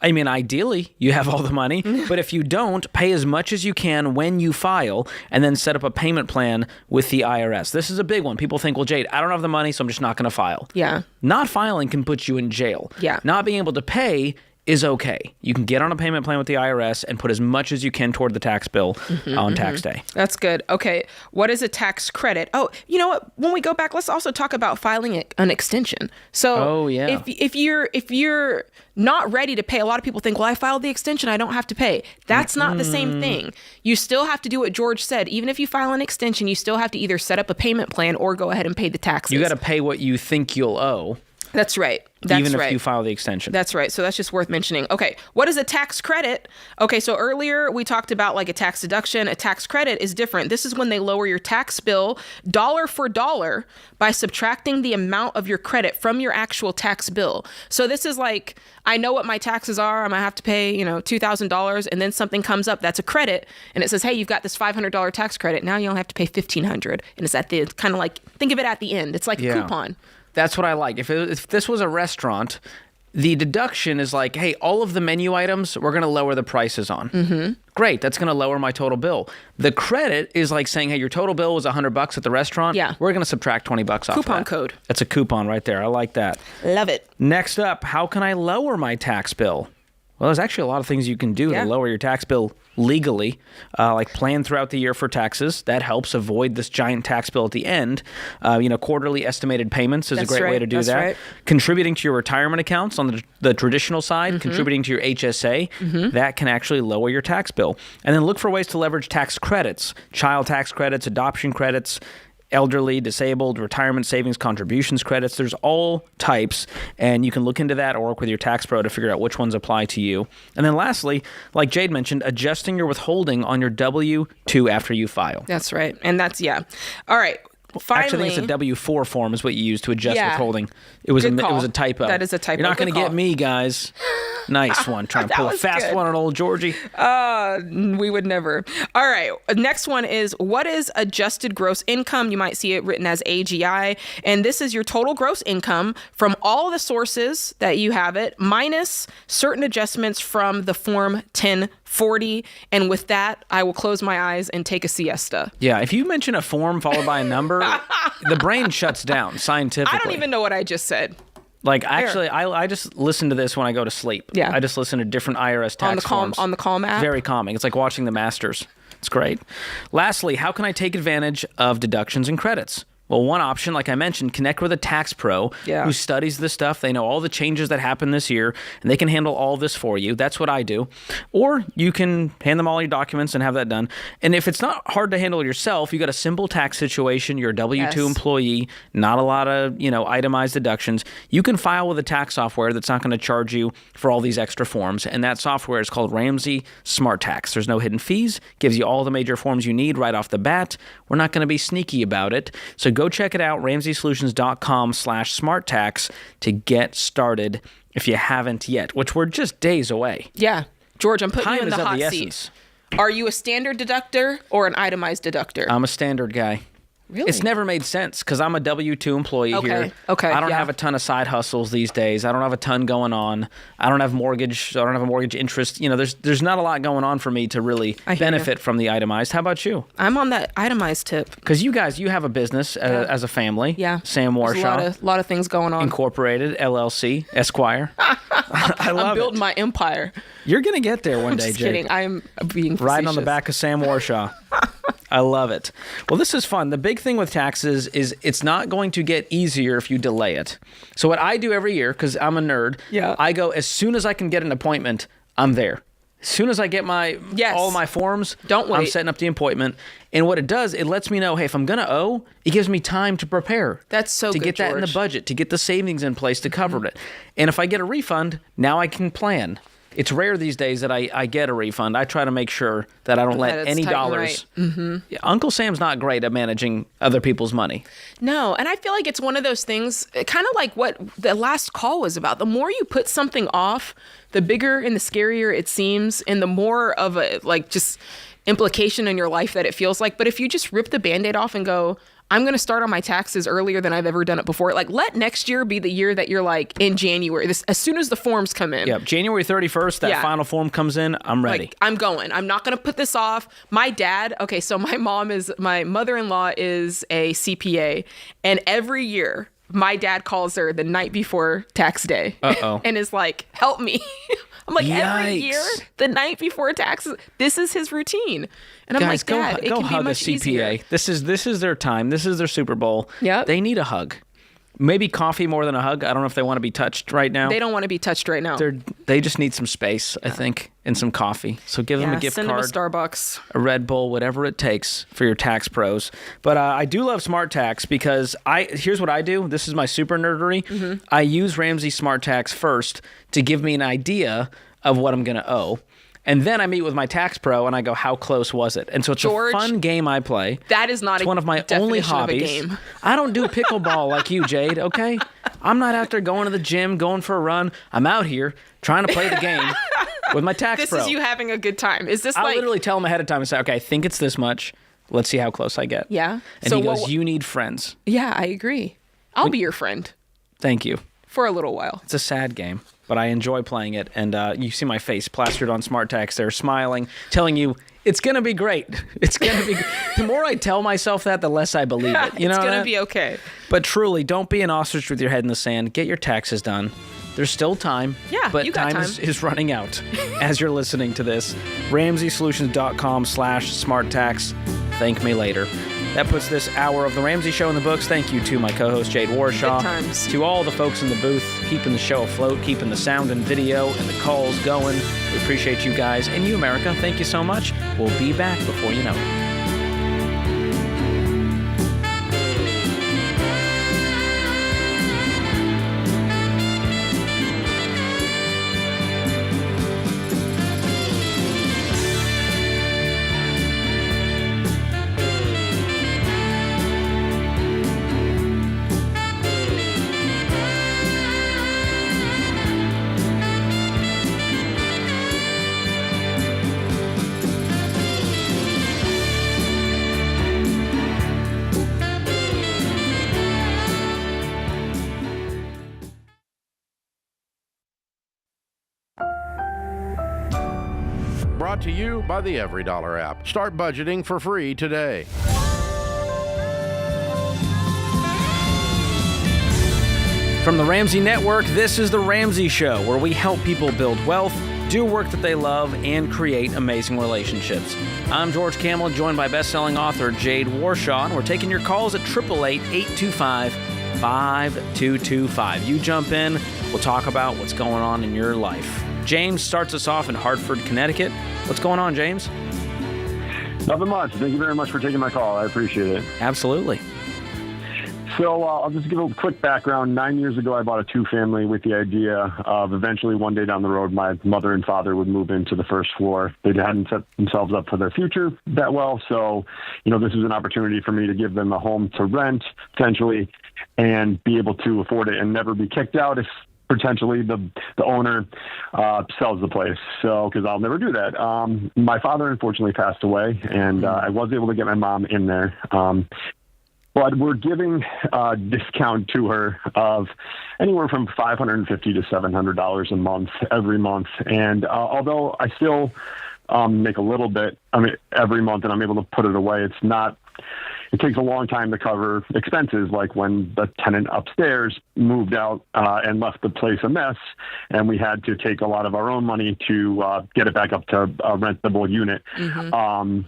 I mean, ideally, you have all the money, but if you don't, pay as much as you can when you file and then set up a payment plan with the IRS. This is a big one. People think, well, Jade, I don't have the money, so I'm just not going to file. Yeah. Not filing can put you in jail. Yeah. Not being able to pay is okay. You can get on a payment plan with the IRS and put as much as you can toward the tax bill on tax day. That's good. Okay. What is a tax credit? Oh, you know what? When we go back, let's also talk about filing an extension. So if you're not ready to pay, a lot of people think, well, I filed the extension, I don't have to pay. That's not the same thing. You still have to do what George said. Even if you file an extension, you still have to either set up a payment plan or go ahead and pay the taxes. You got to pay what you think you'll owe. That's right. Even if you file the extension. That's right. So that's just worth mentioning. Okay. What is a tax credit? Okay. So earlier we talked about like a tax deduction. A tax credit is different. This is when they lower your tax bill dollar for dollar by subtracting the amount of your credit from your actual tax bill. So this is like, I know what my taxes are. I'm going to have to pay, $2,000, and then something comes up that's a credit and it says, hey, you've got this $500 tax credit. Now you only have to pay $1,500. And it's at the kind of like, think of it at the end. It's like a coupon. That's what I like. If this was a restaurant, the deduction is like, hey, all of the menu items, we're going to lower the prices on. Great. That's going to lower my total bill. The credit is like saying, hey, your total bill was $100 at the restaurant. Yeah. We're going to subtract $20 off Coupon that. code. That's a coupon right there. I like that. Love it. Next up, how can I lower my tax bill? Well, there's actually a lot of things you can do to lower your tax bill legally, like plan throughout the year for taxes. That helps avoid this giant tax bill at the end. Quarterly estimated payments is a great way to do that. Right. Contributing to your retirement accounts on the traditional side, contributing to your HSA, that can actually lower your tax bill. And then look for ways to leverage tax credits, child tax credits, adoption credits, elderly, disabled, retirement savings contributions credits. There's all types, and you can look into that or work with your tax pro to figure out which ones apply to you. And then lastly, like Jade mentioned, adjusting your withholding on your W-2 after you file. That's right. And that's, all right. Finally, actually, I think it's a W-4 form is what you use to adjust withholding. It was a typo. That is a typo. You're not going to get me, guys. Nice one. Trying to pull a fast one on old Georgie. We would never. All right. Next one is, what is adjusted gross income? You might see it written as AGI. And this is your total gross income from all the sources that you have it, minus certain adjustments from the Form 1040. And with that, I will close my eyes and take a siesta. Yeah. If you mention a form followed by a number, the brain shuts down scientifically. I don't even know what I just said. Like, actually, I just listen to this when I go to sleep. Yeah. I just listen to different IRS tax forms. On the Calm app? Very calming. It's like watching the Masters. It's great. Lastly, how can I take advantage of deductions and credits? Well, one option, like I mentioned, connect with a tax pro who studies this stuff. They know all the changes that happened this year, and they can handle all this for you. That's what I do. Or you can hand them all your documents and have that done. And if it's not hard to handle yourself, you got a simple tax situation, you're a W-2 employee, not a lot of, itemized deductions, you can file with a tax software that's not going to charge you for all these extra forms. And that software is called Ramsey Smart Tax. There's no hidden fees, gives you all the major forms you need right off the bat. We're not going to be sneaky about it. So go check it out, ramseysolutions.com/smarttax to get started if you haven't yet, which we're just days away. Yeah. George, I'm putting you in the hot essence. seat. Are you a standard deductor or an itemized deductor? I'm a standard guy. Really? It's never made sense because I'm a W-2 employee here. Okay. I don't have a ton of side hustles these days. I don't have a ton going on. I don't have mortgage. I don't have a mortgage interest. There's not a lot going on for me to really benefit from the itemized. How about you? I'm on that itemized tip. Because you have a business as a family. Yeah. Sam Warshaw. There's a lot of things going on. Incorporated, LLC, Esquire. I love I'm building my empire. You're going to get there one day, Just Jake. kidding. I'm being facetious. Riding on the back of Sam Warshaw. I love it. Well, this is fun. The big thing with taxes is it's not going to get easier if you delay it. So what I do every year, because I'm a nerd, I go as soon as I can get an appointment, I'm there. As soon as I get all my forms, don't wait. I'm setting up the appointment. And what it does, it lets me know, hey, if I'm going to owe, it gives me time to prepare. That's so good, good, to get that in the budget, to get the savings in place to cover it. And if I get a refund, now I can plan. It's rare these days that I get a refund. I try to make sure that I don't let any dollars. Right. Yeah, Uncle Sam's not great at managing other people's money. No, and I feel like it's one of those things, kind of like what the last call was about. The more you put something off, the bigger and the scarier it seems, and the more of a just implication in your life that it feels like. But if you just rip the Band-Aid off and go, I'm going to start on my taxes earlier than I've ever done it before. Let next year be the year that you're in January. As soon as the forms come in. Yeah, January 31st, that final form comes in, I'm ready. I'm going. I'm not going to put this off. My dad, so my mother-in-law is a CPA, and every year my dad calls her the night before tax day. And is like, help me. I'm like, every year, the night before taxes, this is his routine. And I'm Guys, like, Dad, it can hug be much a CPA. easier. This is their time. This is their Super Bowl. Yep. They need a hug. Maybe coffee more than a hug. I don't know if they want to be touched right now. They don't want to be touched right now. They just need some space, I think, and some coffee. So give them a gift send card. them a Starbucks. A Red Bull, whatever it takes for your tax pros. But I do love Smart Tax because here's what I do. This is my super nerdery. I use Ramsey Smart Tax first to give me an idea of what I'm going to owe. And then I meet with my tax pro and I go, how close was it? And so it's a fun game I play. That is not one of my only hobbies. Of a game. I don't do pickleball like you, Jade, okay? I'm not out there going to the gym, going for a run. I'm out here trying to play the game with my tax pro. This is you having a good time. Is this I literally tell him ahead of time and say, okay, I think it's this much. Let's see how close I get. Yeah. And he goes, you need friends. Yeah, I agree. I'll be your friend. Thank you. For a little while. It's a sad game, but I enjoy playing it. And you see my face plastered on Smart Tax there, smiling, telling you it's going to be great. It's going to be. The more I tell myself that, the less I believe it. You know, it's going to be okay. But truly, don't be an ostrich with your head in the sand. Get your taxes done. There's still time. Yeah, but you got time. Is running out as you're listening to this. RamseySolutions.com/SmartTax. Thank me later. That puts this hour of The Ramsey Show in the books. Thank you to my co-host, Jade Warshaw. Good times. To all the folks in the booth, keeping the show afloat, keeping the sound and video and the calls going. We appreciate you guys. And you, America, thank you so much. We'll be back before you know it. Brought to you by the EveryDollar app. Start budgeting for free today. From the Ramsey Network, this is The Ramsey Show, where we help people build wealth, do work that they love, and create amazing relationships. I'm George Kamel, joined by best-selling author Jade Warshaw, and we're taking your calls at 888-825-5225. You jump in, we'll talk about what's going on in your life. James starts us off in Hartford, Connecticut. What's going on, James? Nothing much. Thank you very much for taking my call. I appreciate it. Absolutely. So I'll just give a quick background. 9 years ago, I bought a two-family with the idea of eventually one day down the road, my mother and father would move into the first floor. They hadn't set themselves up for their future that well. So, this is an opportunity for me to give them a home to rent, potentially, and be able to afford it and never be kicked out if potentially the owner sells the place. So, because I'll never do that. My father unfortunately passed away, and I was able to get my mom in there. But we're giving a discount to her of anywhere from $550 to $700 a month, every month. And although I still make a little bit, every month, and I'm able to put it away, it takes a long time to cover expenses, like when the tenant upstairs moved out and left the place a mess, and we had to take a lot of our own money to get it back up to a rentable unit. Mm-hmm.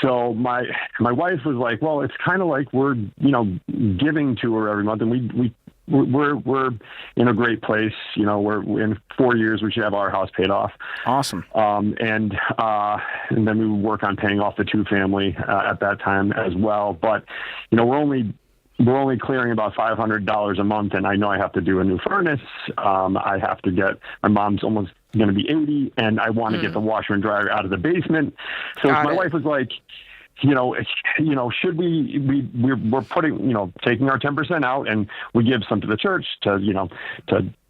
So my wife was like, well, it's kind of like we're, giving to her every month, and we're in a great place. We're in 4 years, we should have our house paid off. Awesome. And then we would work on paying off the two-family at that time as well. But, we're only clearing about $500 a month, and I know I have to do a new furnace. I have to get, my mom's almost going to be 80, and I want to get the washer and dryer out of the basement. So my wife was like, should we're putting, taking our 10% out, and we give some to the church to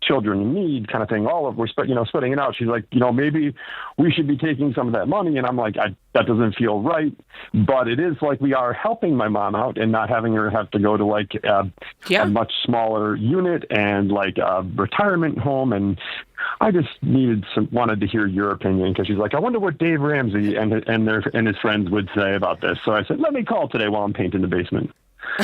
children in need kind of thing. We're splitting it out. She's like, maybe we should be taking some of that money. And I'm like, that doesn't feel right, but it is like we are helping my mom out and not having her have to go to a much smaller unit and like a retirement home. And I just wanted to hear your opinion, because she's like, I wonder what Dave Ramsey and his friends would say about this. So I said, let me call today while I'm painting the basement.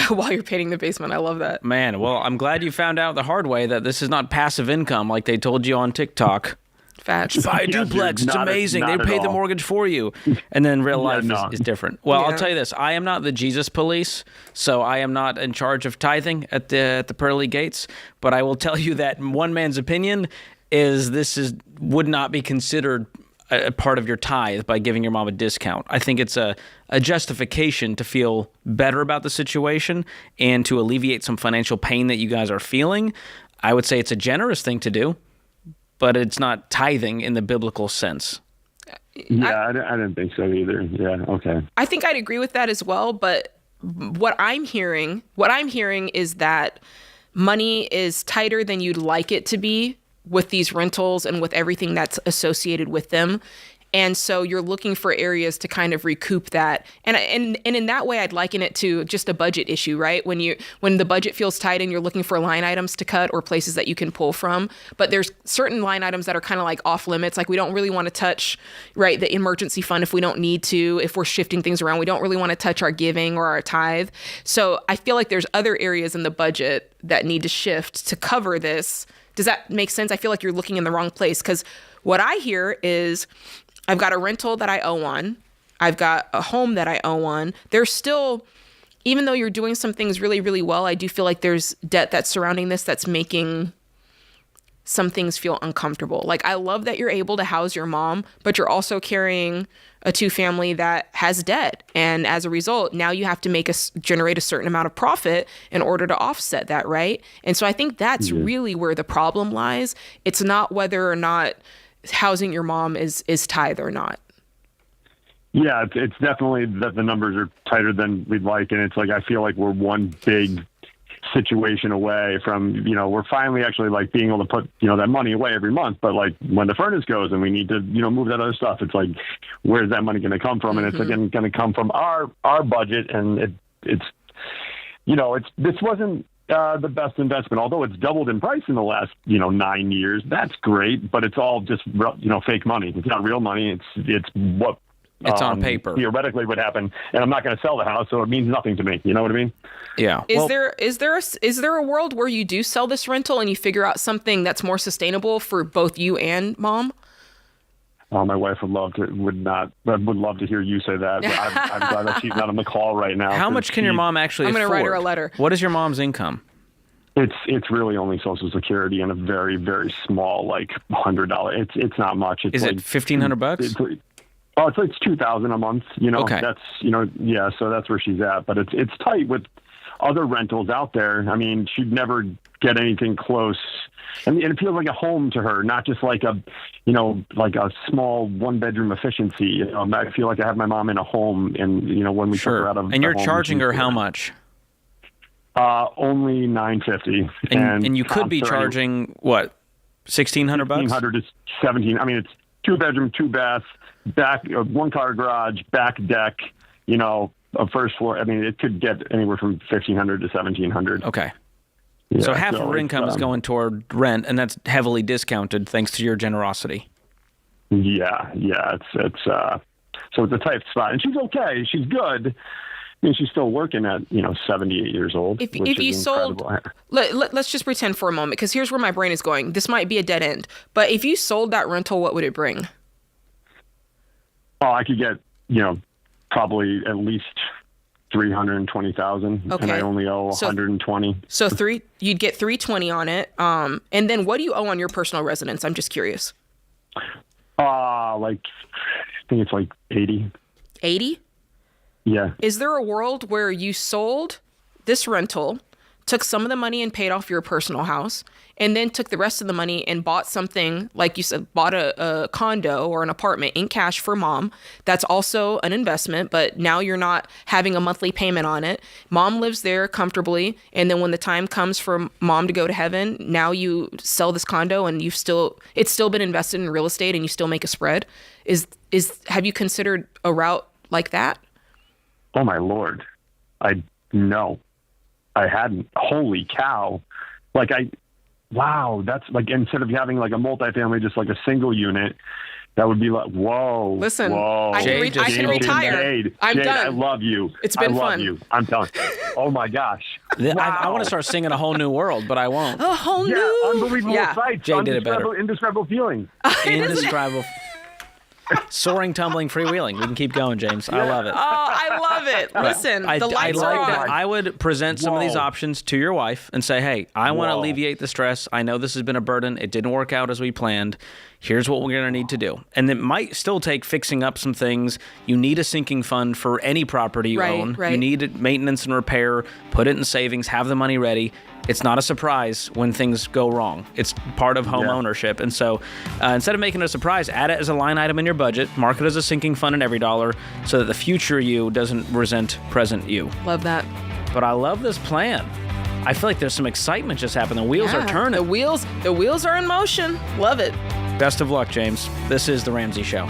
While you're painting the basement. I love that. Man, well, I'm glad you found out the hard way that this is not passive income like they told you on TikTok. Facts. Buy a duplex. It's amazing. They pay the mortgage for you. And then real life is different. Well, I'll tell you this. I am not the Jesus police, so I am not in charge of tithing at the pearly gates. But I will tell you that one man's opinion is would not be considered a part of your tithe by giving your mom a discount. I think it's a justification to feel better about the situation and to alleviate some financial pain that you guys are feeling. I would say it's a generous thing to do, but it's not tithing in the biblical sense. Yeah, I didn't think so either. Yeah, okay. I think I'd agree with that as well, but what I'm hearing is that money is tighter than you'd like it to be with these rentals and with everything that's associated with them. And so you're looking for areas to kind of recoup that. And in that way, I'd liken it to just a budget issue, right? When the budget feels tight and you're looking for line items to cut or places that you can pull from. But there's certain line items that are kind of like off limits. Like we don't really want to touch, right, the emergency fund if we don't need to. If we're shifting things around, we don't really want to touch our giving or our tithe. So I feel like there's other areas in the budget that need to shift to cover this. Does that make sense? I feel like you're looking in the wrong place, because what I hear is I've got a rental that I owe on. I've got a home that I owe on. There's still, even though you're doing some things really, really well, I do feel like there's debt that's surrounding this that's making some things feel uncomfortable. Like, I love that you're able to house your mom, but you're also carrying a two-family that has debt. And as a result, now you have to generate a certain amount of profit in order to offset that, right? And so I think that's really where the problem lies. It's not whether or not housing your mom is tithe or not. Yeah, it's definitely that the numbers are tighter than we'd like. And it's like, I feel like we're one big situation away from, we're finally actually like being able to put, that money away every month. But like when the furnace goes and we need to, move that other stuff, it's like, where's that money going to come from? And it's again going to come from our budget. And this wasn't the best investment, although it's doubled in price in the last, 9 years. That's great, but it's all just, fake money. It's not real money. It's what It's on paper. Theoretically would happen, and I'm not going to sell the house, so it means nothing to me. You know what I mean? Yeah. Is there a world where you do sell this rental and you figure out something that's more sustainable for both you and mom? My wife would love to hear you say that. But I'm glad that she's not on the call right now. How much can your mom actually afford? I'm going to write her a letter. What is your mom's income? It's really only Social Security and a very, very small, like $100. It's not much. Is it $1,500? It's $2,000 a month. Okay. That's so that's where she's at. But it's tight with other rentals out there. I mean, she'd never get anything close. And it feels like a home to her, not just like a small 1-bedroom efficiency. I feel like I have my mom in a home, and when we took her out of and you're the home, charging her how much? Only $950, and you could be charging what, $1,600? $1,600 to $1,700. I mean, it's 2-bedroom, 2-bath, back 1-car garage, back deck. A first floor. I mean, it could get anywhere from $1,500 to $1,700. Okay. Yeah, so half of her income is going toward rent, and that's heavily discounted thanks to your generosity. Yeah. It's so it's a tight spot, and she's okay. She's good. I mean, she's still working at 78 years old. If you sold, let's just pretend for a moment, because here's where my brain is going. This might be a dead end, but if you sold that rental, what would it bring? Oh, I could get probably at least $320,000, okay. And I only owe $120. So you'd get $320 on it. And then what do you owe on your personal residence? I'm just curious. I think it's like 80. 80? Yeah. Is there a world where you sold this rental, took some of the money and paid off your personal house, and then took the rest of the money and bought something, like you said, bought a condo or an apartment in cash for mom? That's also an investment, but now you're not having a monthly payment on it. Mom lives there comfortably, and then when the time comes for mom to go to heaven, now you sell this condo and it's still been invested in real estate and you still make a spread. Have you considered a route like that? Oh my Lord. No, I hadn't. Holy cow. Wow, that's like, instead of having like a multifamily, just like a single unit, that would be like, whoa. Listen, whoa. I can retire. I'm Jade, done. I love you. It's been fun. I love you. I'm telling you. Oh my gosh. Wow. I want to start singing A Whole New World, but I won't. A whole new. Unbelievable sights. Jade did it better. Indescribable feeling. Indescribable. Soaring, tumbling, freewheeling. We can keep going, James. I love it. Oh, I love it. Listen, the lights are on. I would present some of these options to your wife and say, hey, I want to alleviate the stress. I know this has been a burden. It didn't work out as we planned. Here's what we're going to need to do. And it might still take fixing up some things. You need a sinking fund for any property you own. Right. You need maintenance and repair. Put it in savings. Have the money ready. It's not a surprise when things go wrong. It's part of home ownership. And so instead of making it a surprise, add it as a line item in your budget. Mark it as a sinking fund in every dollar so that the future you doesn't resent present you. Love that. But I love this plan. I feel like there's some excitement just happening. The wheels are turning. The wheels are in motion. Love it. Best of luck, James. This is The Ramsey Show.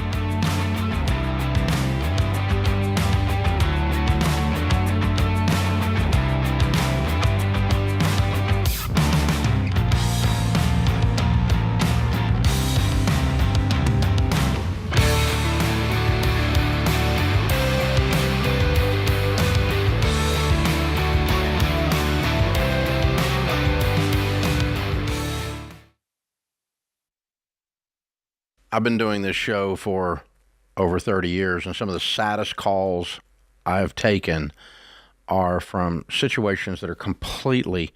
I've been doing this show for over 30 years, and some of the saddest calls I've taken are from situations that are completely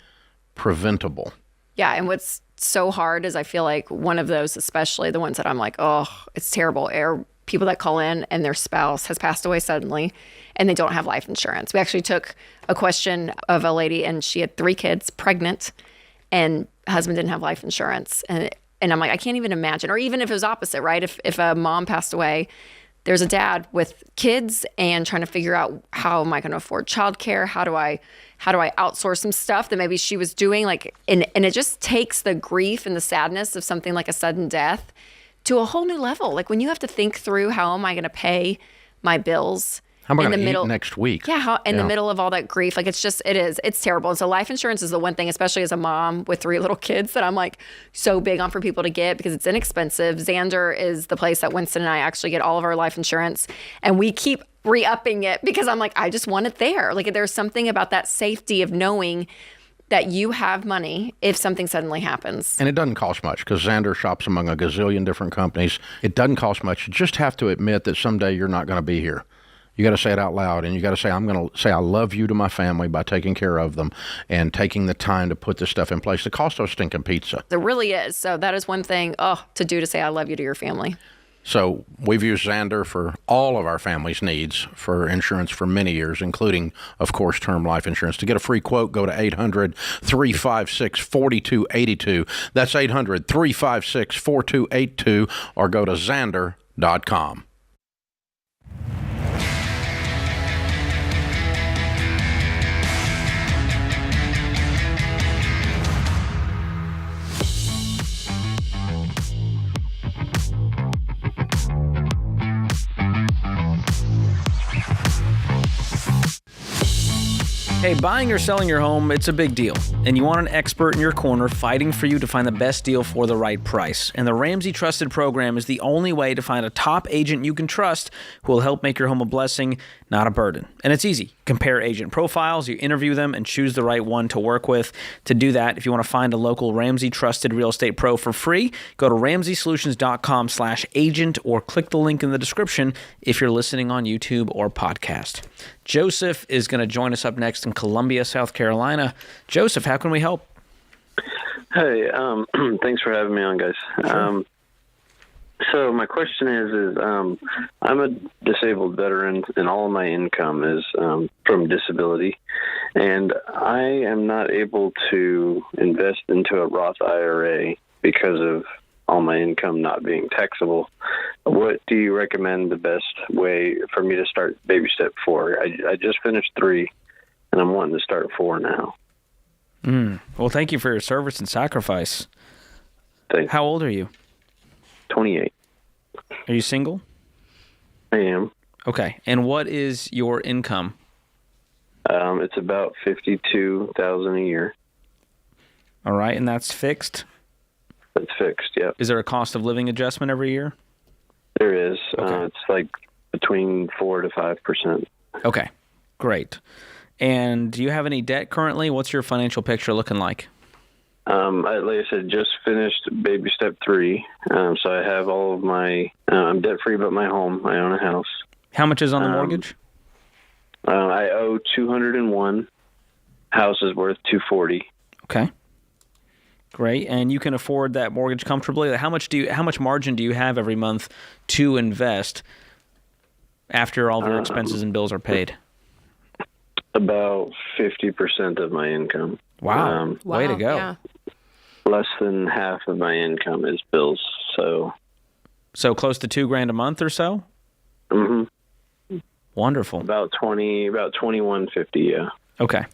preventable. Yeah, and what's so hard is I feel like one of those, especially the ones that I'm like, oh, it's terrible, are people that call in and their spouse has passed away suddenly and they don't have life insurance. We actually took a question of a lady, and she had 3 kids, pregnant, and husband didn't have life insurance. And I'm like, I can't even imagine. Or even if it was opposite, right? If a mom passed away, there's a dad with kids and trying to figure out, how am I going to afford childcare? How do I outsource some stuff that maybe she was doing? And it just takes the grief and the sadness of something like a sudden death to a whole new level. Like when you have to think through, how am I going to pay my bills? How am I in going the to middle eat next week? Yeah, the middle of all that grief. Like, it's terrible. And so life insurance is the one thing, especially as a mom with 3 little kids, that I'm like so big on for people to get because it's inexpensive. Xander is the place that Winston and I actually get all of our life insurance. And we keep re-upping it because I'm like, I just want it there. Like, there's something about that safety of knowing that you have money if something suddenly happens. And it doesn't cost much because Xander shops among a gazillion different companies. It doesn't cost much. You just have to admit that someday you're not going to be here. You got to say it out loud, and you got to say, I'm going to say I love you to my family by taking care of them and taking the time to put this stuff in place. It costs us stinking pizza. It really is. So that is one thing to do, to say I love you to your family. So we've used Xander for all of our family's needs for insurance for many years, including, of course, term life insurance. To get a free quote, go to 800-356-4282. That's 800-356-4282, or go to Xander.com. Hey, buying or selling your home, it's a big deal, and you want an expert in your corner fighting for you to find the best deal for the right price. And the Ramsey Trusted Program is the only way to find a top agent you can trust who will help make your home a blessing, not a burden. And it's easy. Compare agent profiles, you interview them, and choose the right one to work with. To do that, if you want to find a local Ramsey Trusted Real Estate Pro for free, go to RamseySolutions.com/agent or click the link in the description if you're listening on YouTube or podcast. Joseph is going to join us up next in Columbia, South Carolina. Joseph, how can we help? Hey, thanks for having me on, guys. Sure. So my question is I'm a disabled veteran, and all of my income is from disability, and I am not able to invest into a Roth IRA because of all my income not being taxable. What do you recommend the best way for me to start baby step 4? I just finished 3, and I'm wanting to start 4 now. Well, thank you for your service and sacrifice. Thanks. How old are you? 28. Are you single? I am. Okay. And what is your income? It's about $52,000 a year. All right, and that's fixed? That's fixed, yep. Is there a cost of living adjustment every year? There is. Okay. It's like between 4 to 5%. Okay, great. And do you have any debt currently? What's your financial picture looking like? Like I said, just finished baby step 3. So I have all of my, I'm debt free but my home. I own a house. How much is on the mortgage? I owe $201. House is worth $240. Okay. Great. And you can afford that mortgage comfortably. How much margin do you have every month to invest after all of your expenses and bills are paid? About 50% of my income. Wow. Way to go. Yeah. Less than half of my income is bills. So close to $2,000 a month or so? Mm-hmm. Wonderful. About $21.50, yeah. Okay.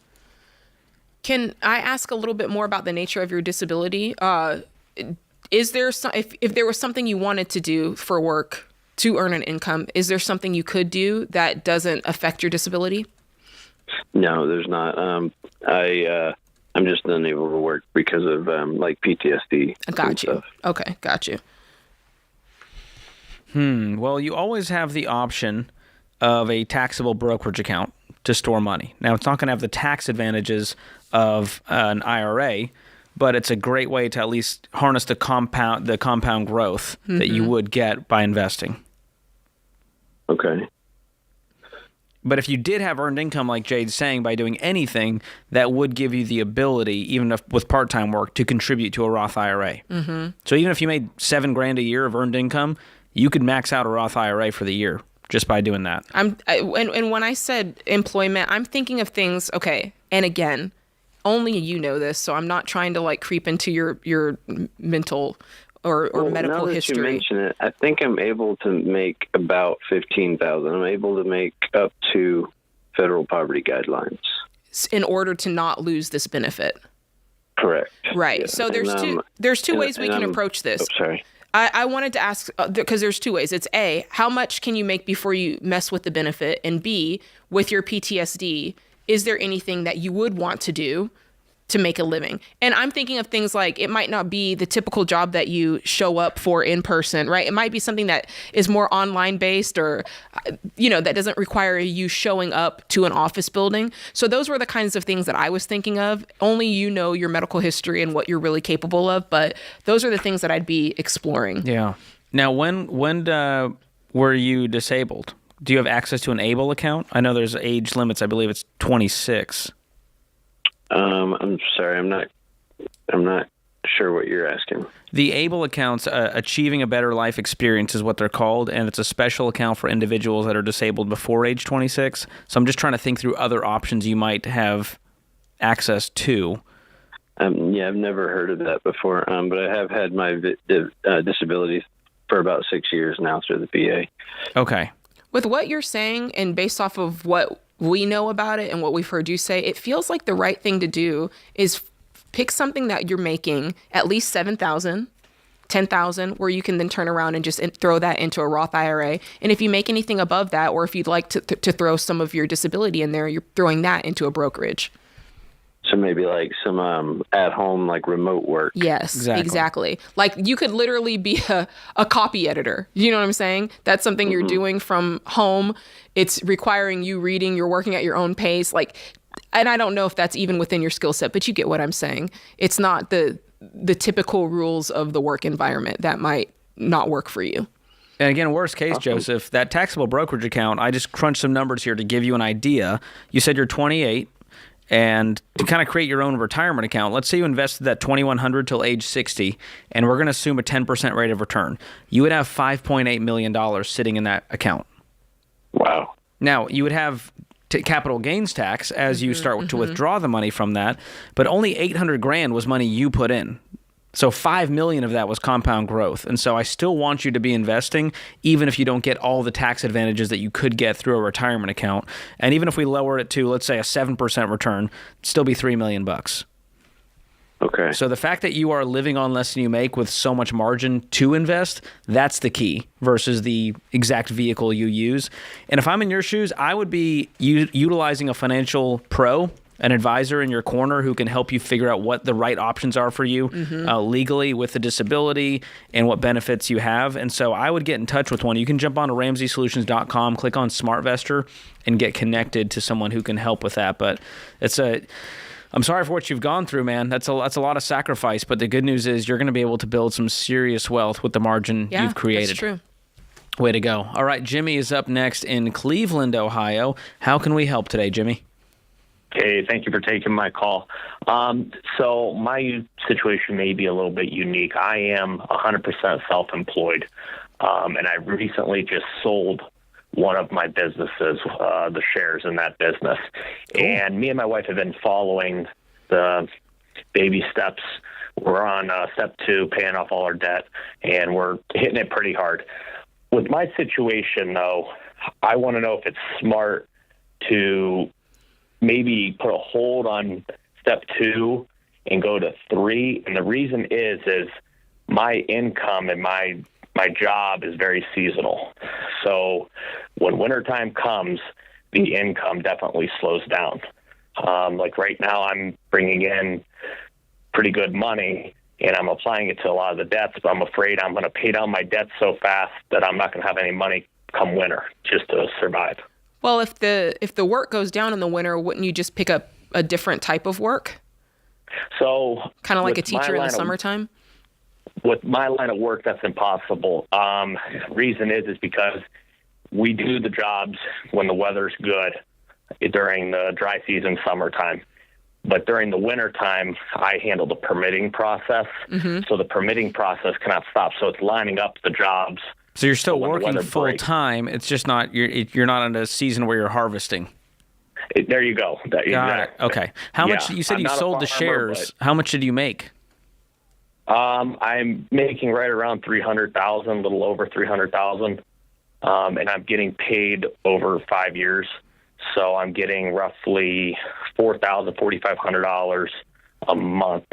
Can I ask a little bit more about the nature of your disability? Is there if there was something you wanted to do for work to earn an income, is there something you could do that doesn't affect your disability? No, there's not. I'm just unable to work because of like PTSD. Got you. Okay, got you. Well, you always have the option of a taxable brokerage account to store money. Now, it's not going to have the tax advantages of an IRA, but it's a great way to at least harness the compound growth that you would get by investing. Okay. But if you did have earned income, like Jade's saying, by doing anything, that would give you the ability, even with part-time work, to contribute to a Roth IRA. Mm-hmm. So even if you made $7,000 a year of earned income, you could max out a Roth IRA for the year just by doing that. And when I said employment, I'm thinking of things. Okay, and again, only you know this, so I'm not trying to like creep into your mental or medical now that history. You mention it, I think I'm able to make about $15,000. I'm able to make up to federal poverty guidelines in order to not lose this benefit. Correct. Right. Yeah. So there's two ways we can approach this. Oh, sorry. I wanted to ask, because there's two ways. It's A, how much can you make before you mess with the benefit? And B, with your PTSD, is there anything that you would want to do to make a living? And I'm thinking of things like, it might not be the typical job that you show up for in person, right? It might be something that is more online based, or, that doesn't require you showing up to an office building. So those were the kinds of things that I was thinking of. Only your medical history and what you're really capable of, but those are the things that I'd be exploring. Yeah. Now, when were you disabled? Do you have access to an ABLE account? I know there's age limits. I believe it's 26. I'm sorry, I'm not sure what you're asking. The ABLE accounts, Achieving a Better Life Experience is what they're called, and it's a special account for individuals that are disabled before age 26. So I'm just trying to think through other options you might have access to. I've never heard of that before, but I have had my disability for about 6 years now through the VA. Okay. With what you're saying, and based off of what we know about it and what we've heard you say, it feels like the right thing to do is pick something that you're making at least $7,000, $10,000, where you can then turn around and just throw that into a Roth IRA. And if you make anything above that, or if you'd like to throw some of your disability in there, you're throwing that into a brokerage. So maybe like some at-home, like remote work. Yes, exactly. Like you could literally be a copy editor. You know what I'm saying? That's something you're doing from home. It's requiring you reading. You're working at your own pace. And I don't know if that's even within your skill set, but you get what I'm saying. It's not the typical rules of the work environment that might not work for you. And again, worst case, Joseph, that taxable brokerage account, I just crunched some numbers here to give you an idea. You said you're 28. And to kind of create your own retirement account, let's say you invested that $2,100 till age 60, and we're going to assume a 10% rate of return. You would have $5.8 million sitting in that account. Wow. Now, you would have capital gains tax as you start to withdraw the money from that, but only $800,000 was money you put in. So $5 million of that was compound growth. And so I still want you to be investing, even if you don't get all the tax advantages that you could get through a retirement account. And even if we lower it to, let's say, a 7% return, it'd still be $3 million. Okay. So the fact that you are living on less than you make with so much margin to invest, that's the key versus the exact vehicle you use. And if I'm in your shoes, I would be utilizing a financial pro, an advisor in your corner who can help you figure out what the right options are for you legally with the disability and what benefits you have. And so I would get in touch with one. You can jump on to RamseySolutions.com, click on SmartVestor, and get connected to someone who can help with that. But I'm sorry for what you've gone through, man. That's a lot of sacrifice. But the good news is you're going to be able to build some serious wealth with the margin you've created. That's true. Way to go. All right, Jimmy is up next in Cleveland, Ohio. How can we help today, Jimmy? Hey, thank you for taking my call. So my situation may be a little bit unique. I am 100% self-employed, and I recently just sold one of my businesses, the shares in that business. Cool. And me and my wife have been following the baby steps. We're on step 2, paying off all our debt, and we're hitting it pretty hard. With my situation, though, I want to know if it's smart to maybe put a hold on step 2 and go to 3. And the reason is my income and my job is very seasonal. So when wintertime comes, the income definitely slows down. Like right now, I'm bringing in pretty good money, and I'm applying it to a lot of the debts, but I'm afraid I'm going to pay down my debts so fast that I'm not going to have any money come winter just to survive. Well, if the work goes down in the winter, wouldn't you just pick up a different type of work? So kind of like a teacher in the summertime? With my line of work, that's impossible. Reason is because we do the jobs when the weather's good during the dry season, summertime. But during the wintertime, I handle the permitting process. So the permitting process cannot stop. So it's lining up the jobs. So you're still working full time. It's just not you're not in a season where you're harvesting. There you go. Got it. Okay. How much? You said you sold the shares. How much did you make? I'm making right around $300,000, a little over $300,000, and I'm getting paid over 5 years. So I'm getting roughly $4,500 a month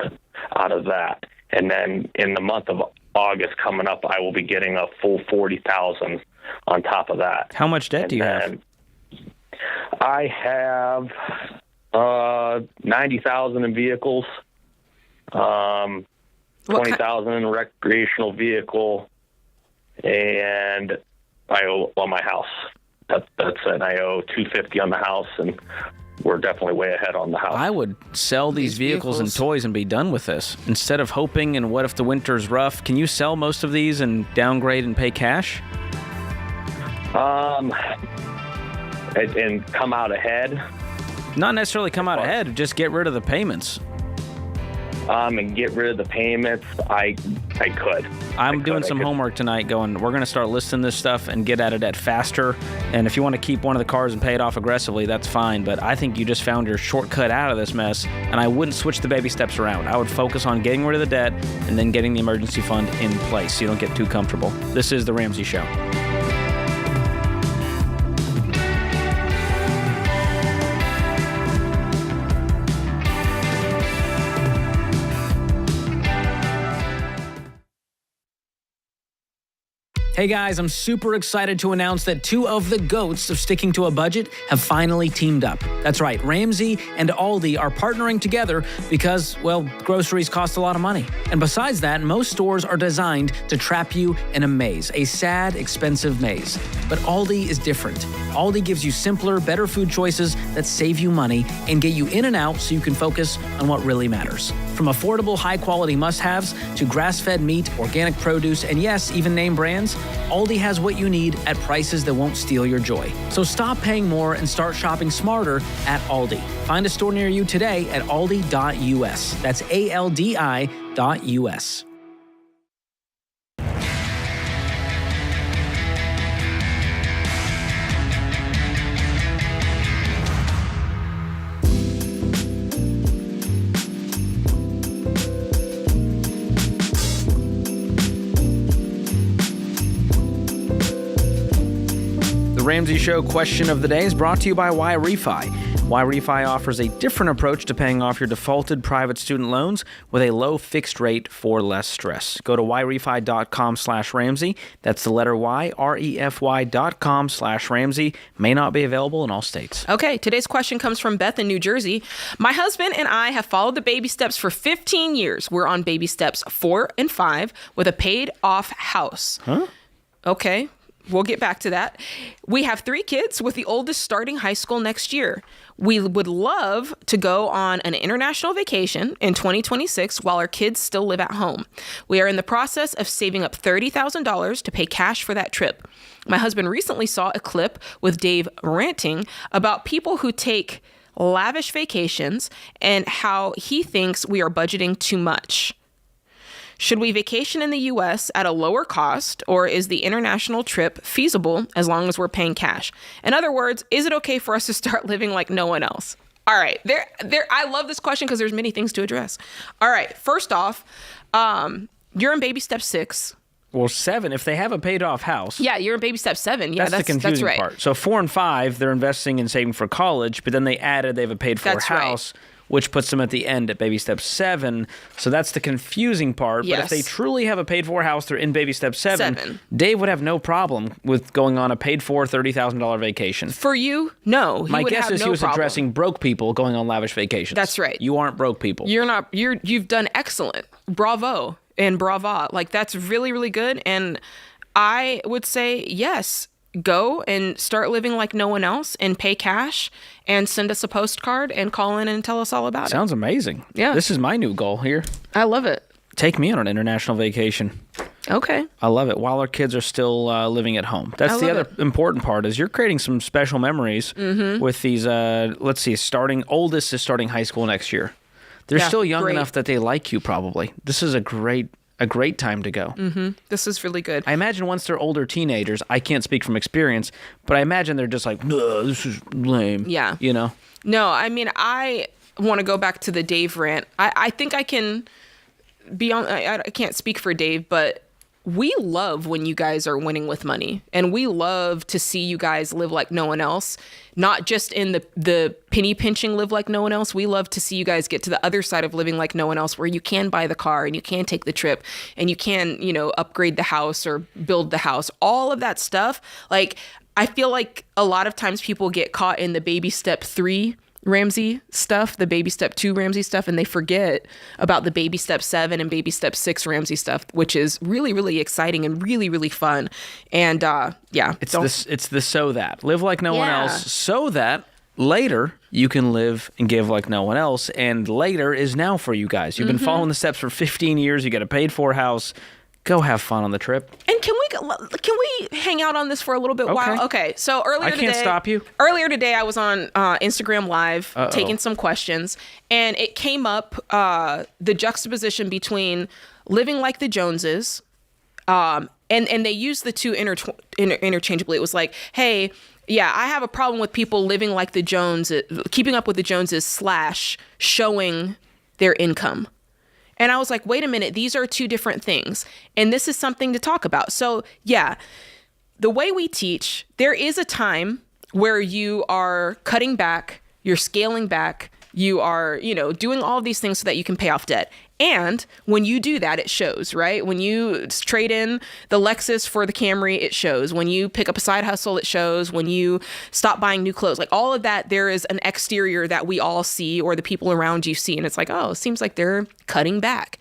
out of that. And then in the month of August coming up, I will be getting a full $40,000 on top of that. How much debt do you have? I have $90,000 in vehicles, $20,000 in recreational vehicle, and I owe on my house. That's it. I owe $250 on the house, and we're definitely way ahead on the house. I would sell these vehicles and toys and be done with this instead of hoping. And what if the winter's rough? Can you sell most of these and downgrade and pay cash? And come out ahead. Not necessarily come out ahead. Just get rid of the payments. And get rid of the payments. I could. I'm doing some homework tonight we're going to start listing this stuff and get at it at faster. And if you want to keep one of the cars and pay it off aggressively, that's fine. But I think you just found your shortcut out of this mess. And I wouldn't switch the baby steps around. I would focus on getting rid of the debt and then getting the emergency fund in place so you don't get too comfortable. This is The Ramsey Show. Hey guys, I'm super excited to announce that two of the GOATs of sticking to a budget have finally teamed up. That's right, Ramsey and Aldi are partnering together because, well, groceries cost a lot of money. And besides that, most stores are designed to trap you in a maze, a sad, expensive maze. But Aldi is different. Aldi gives you simpler, better food choices that save you money and get you in and out so you can focus on what really matters. From affordable, high-quality must-haves to grass-fed meat, organic produce, and yes, even name brands, Aldi has what you need at prices that won't steal your joy. So stop paying more and start shopping smarter at Aldi. Find a store near you today at aldi.us. That's ALDI.us. Ramsey Show question of the day is brought to you by YRefi. YRefi offers a different approach to paying off your defaulted private student loans with a low fixed rate for less stress. Go to yrefy.com/Ramsey. That's the letter Y, REFY.com/Ramsey. May not be available in all states. Okay, today's question comes from Beth in New Jersey. My husband and I have followed the baby steps for 15 years. We're on baby steps 4 and 5 with a paid off house. Huh? Okay. We'll get back to that. We have 3 kids, with the oldest starting high school next year. We would love to go on an international vacation in 2026 while our kids still live at home. We are in the process of saving up $30,000 to pay cash for that trip. My husband recently saw a clip with Dave ranting about people who take lavish vacations and how he thinks we are budgeting too much. Should we vacation in the U.S. at a lower cost, or is the international trip feasible as long as we're paying cash? In other words, is it okay for us to start living like no one else? All right, I love this question because there's many things to address. All right, first off, you're in baby step 6. Well, 7, if they have a paid off house. Yeah, you're in baby step 7. Yeah, that's the confusing right. part. So 4 and 5, they're investing in saving for college, but then they added they have a paid for house. Right. Which puts them at the end at baby step 7. So that's the confusing part. Yes. But if they truly have a paid for house, they're in baby step 7. Dave would have no problem with going on a paid for $30,000 vacation. For you, no. My guess is he was addressing broke people going on lavish vacations. That's right. You aren't broke people. You're not. You've done excellent. Bravo and brava. Like, that's really, really good. And I would say yes. Go and start living like no one else and pay cash and send us a postcard and call in and tell us all about it. Sounds amazing. Yeah. This is my new goal here. I love it. Take me on an international vacation. Okay. I love it. While our kids are still living at home. That's the other important part is you're creating some special memories with these, let's see, oldest is starting high school next year. They're still young enough that they like you probably. This is a great time to go. This is really good. I imagine once they're older teenagers, I can't speak from experience, but I imagine they're just like, this is lame. Yeah. You know? No, I mean, I want to go back to the Dave rant. I think I can be on, I can't speak for Dave, but we love when you guys are winning with money, and we love to see you guys live like no one else, not just in the penny pinching live like no one else. We love to see you guys get to the other side of living like no one else, where you can buy the car and you can take the trip and you can, upgrade the house or build the house, all of that stuff. Like, I feel like a lot of times people get caught in the baby step 3 Ramsey stuff, the baby step 2 Ramsey stuff, and they forget about the baby step 7 and baby step 6 Ramsey stuff, which is really, really exciting and really, really fun. And it's the so that live like no one else, so that later you can live and give like no one else. And later is now for you guys. You've been following the steps for 15 years. You got a paid for house. Go have fun on the trip. And can we hang out on this for a little bit while? Okay. So I can't stop you. Earlier today, I was on Instagram Live taking some questions, and it came up the juxtaposition between living like the Joneses, and they used the two interchangeably. It was like, hey, yeah, I have a problem with people living like the Joneses, keeping up with the Joneses / showing their income. And I was like, wait a minute, these are two different things. And this is something to talk about. So yeah, the way we teach, there is a time where you are cutting back, you're scaling back, you are, doing all of these things so that you can pay off debt. And when you do that, it shows, right? When you trade in the Lexus for the Camry, it shows. When you pick up a side hustle, it shows. When you stop buying new clothes, like all of that, there is an exterior that we all see, or the people around you see. And it's like, oh, it seems like they're cutting back.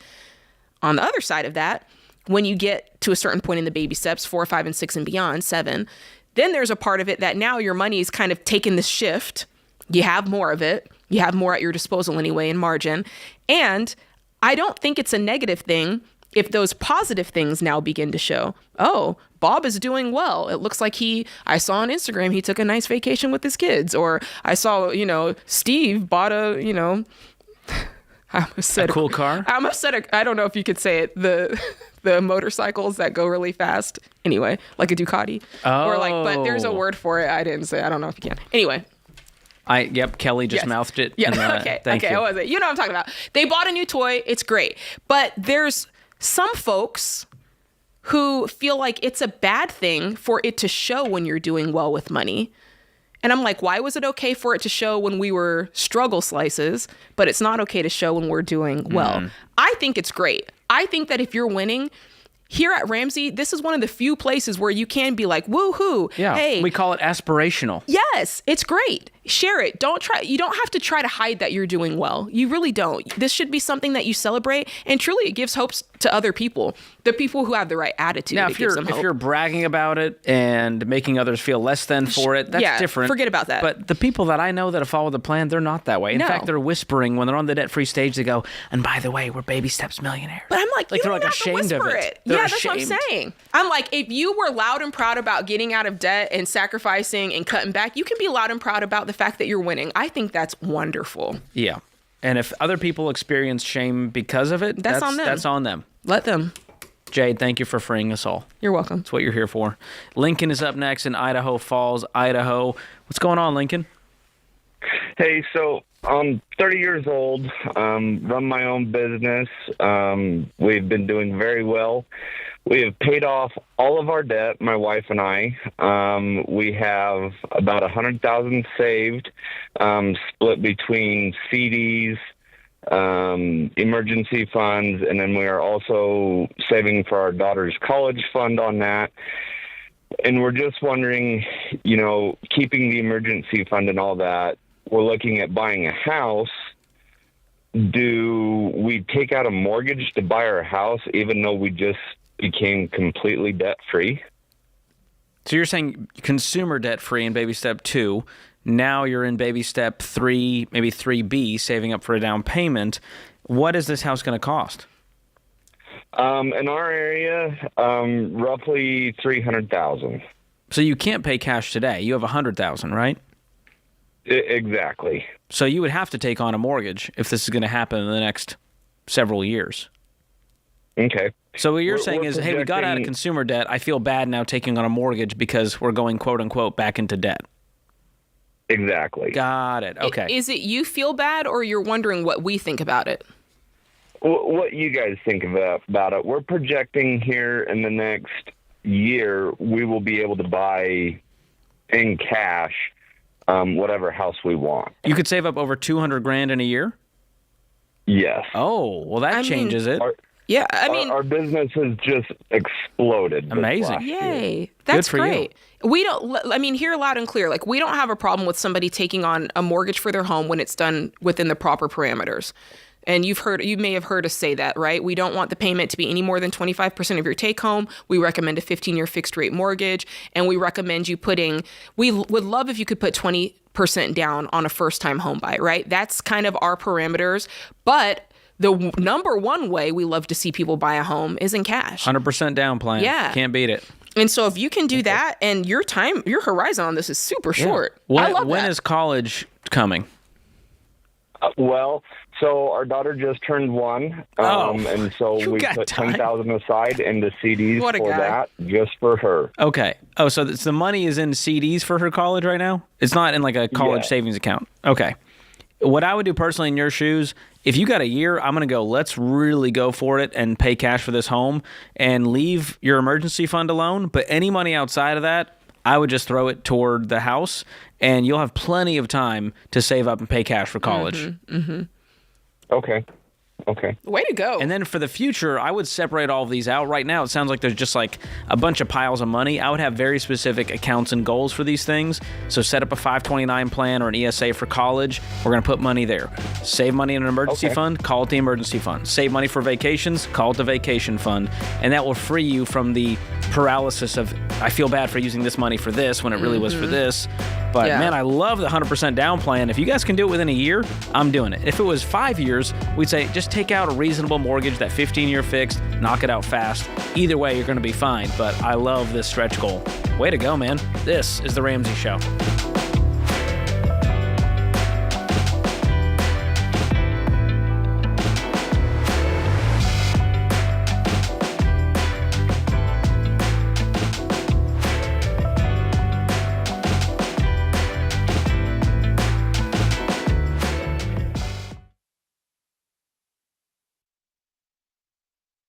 On the other side of that, when you get to a certain point in the baby steps, 4, 5, and 6 and beyond, 7, then there's a part of it that now your money is kind of taking this shift. You have more of it. You have more at your disposal anyway in margin. And I don't think it's a negative thing if those positive things now begin to show. Oh, Bob is doing well. It looks like I saw on Instagram, he took a nice vacation with his kids. Or I saw, Steve bought I almost said a cool car. I almost said I don't know if you could say it. The motorcycles that go really fast. Anyway, like a Ducati. Oh. Or but there's a word for it. I didn't say. I don't know if you can. Anyway. Kelly just mouthed it. Yeah. And, thank you. What was it? You know what I'm talking about. They bought a new toy. It's great. But there's some folks who feel like it's a bad thing for it to show when you're doing well with money. And I'm like, why was it okay for it to show when we were struggle slices, but it's not okay to show when we're doing well? I think it's great. I think that if you're winning, here at Ramsey, this is one of the few places where you can be like, woohoo. Yeah, hey, we call it aspirational. Yes, it's great. Share it. You don't have to try to hide that you're doing well. You really don't. This should be something that you celebrate, and truly it gives hopes to other people, the people who have the right attitude. Now, if you're bragging about it and making others feel less than for it, that's different. Forget about that. But the people that I know that have followed the plan, they're not that way. In fact, they're whispering when they're on the debt-free stage. They go, and by the way, we're baby steps millionaires. But I'm like, you they're don't have ashamed to whisper of it. They're That's what I'm saying. I'm like, if you were loud and proud about getting out of debt and sacrificing and cutting back, you can be loud and proud about the fact that you're winning. I think that's wonderful. Yeah. And if other people experience shame because of it, that's on them. That's on them. Let them. Jade, thank you for freeing us all. You're welcome. That's what you're here for. Lincoln is up next in Idaho Falls, Idaho. What's going on, Lincoln? Hey, so I'm 30 years old, run my own business. We've been doing very well. We have paid off all of our debt, my wife and I. We have about $100,000 saved, split between CDs, emergency funds, and then we are also saving for our daughter's college fund on that. And we're just wondering, keeping the emergency fund and all that, we're looking at buying a house. Do we take out a mortgage to buy our house, even though we just became completely debt-free? So you're saying consumer debt-free in baby step 2. Now you're in baby step 3, maybe 3B, saving up for a down payment. What is this house going to cost? In our area, roughly $300,000. So you can't pay cash today. You have $100,000, right? Exactly. So you would have to take on a mortgage if this is going to happen in the next several years. Okay. So what you're saying is, hey, we got out of consumer debt. I feel bad now taking on a mortgage because we're going, quote unquote, back into debt. Exactly. Got it. Okay. Is it you feel bad, or you're wondering what we think about it? what you guys think about it. We're projecting here in the next year we will be able to buy in cash whatever house we want. You could save up over $200,000 in a year? Yes. Oh, well, that changes it. Our business has just exploded. Amazing. Yay. That's for great. We don't, hear loud and clear. Like, we don't have a problem with somebody taking on a mortgage for their home when it's done within the proper parameters. And you may have heard us say that, right? We don't want the payment to be any more than 25% of your take home. We recommend a 15-year fixed rate mortgage. And we recommend you we would love if you could put 20% down on a first time home buy, right? That's kind of our parameters. But the number one way we love to see people buy a home is in cash. 100% down plan. Yeah. Can't beat it. And so if you can do that, and your horizon on this is super short. I love when that. is college coming? So our daughter just turned 1, and so we put $10,000 aside into CDs that, just for her. Okay. Oh, so the money is in CDs for her college right now? It's not in like a college savings account. Okay. What I would do personally in your shoes, if you got a year, I'm going to go, let's really go for it and pay cash for this home and leave your emergency fund alone. But any money outside of that, I would just throw it toward the house, and you'll have plenty of time to save up and pay cash for college. Mm-hmm. Okay. Way to go. And then for the future, I would separate all of these out. Right now, it sounds like there's just like a bunch of piles of money. I would have very specific accounts and goals for these things. So set up a 529 plan or an ESA for college. We're going to put money there. Save money in an emergency fund, call it the emergency fund. Save money for vacations, call it the vacation fund. And that will free you from the paralysis of, I feel bad for using this money for this when it really was for this. But man, I love the 100% down plan. If you guys can do it within a year, I'm doing it. If it was 5 years, we'd say just take out a reasonable mortgage, that 15-year fixed, knock it out fast. Either way, you're going to be fine. But I love this stretch goal. Way to go, man. This is The Ramsey Show.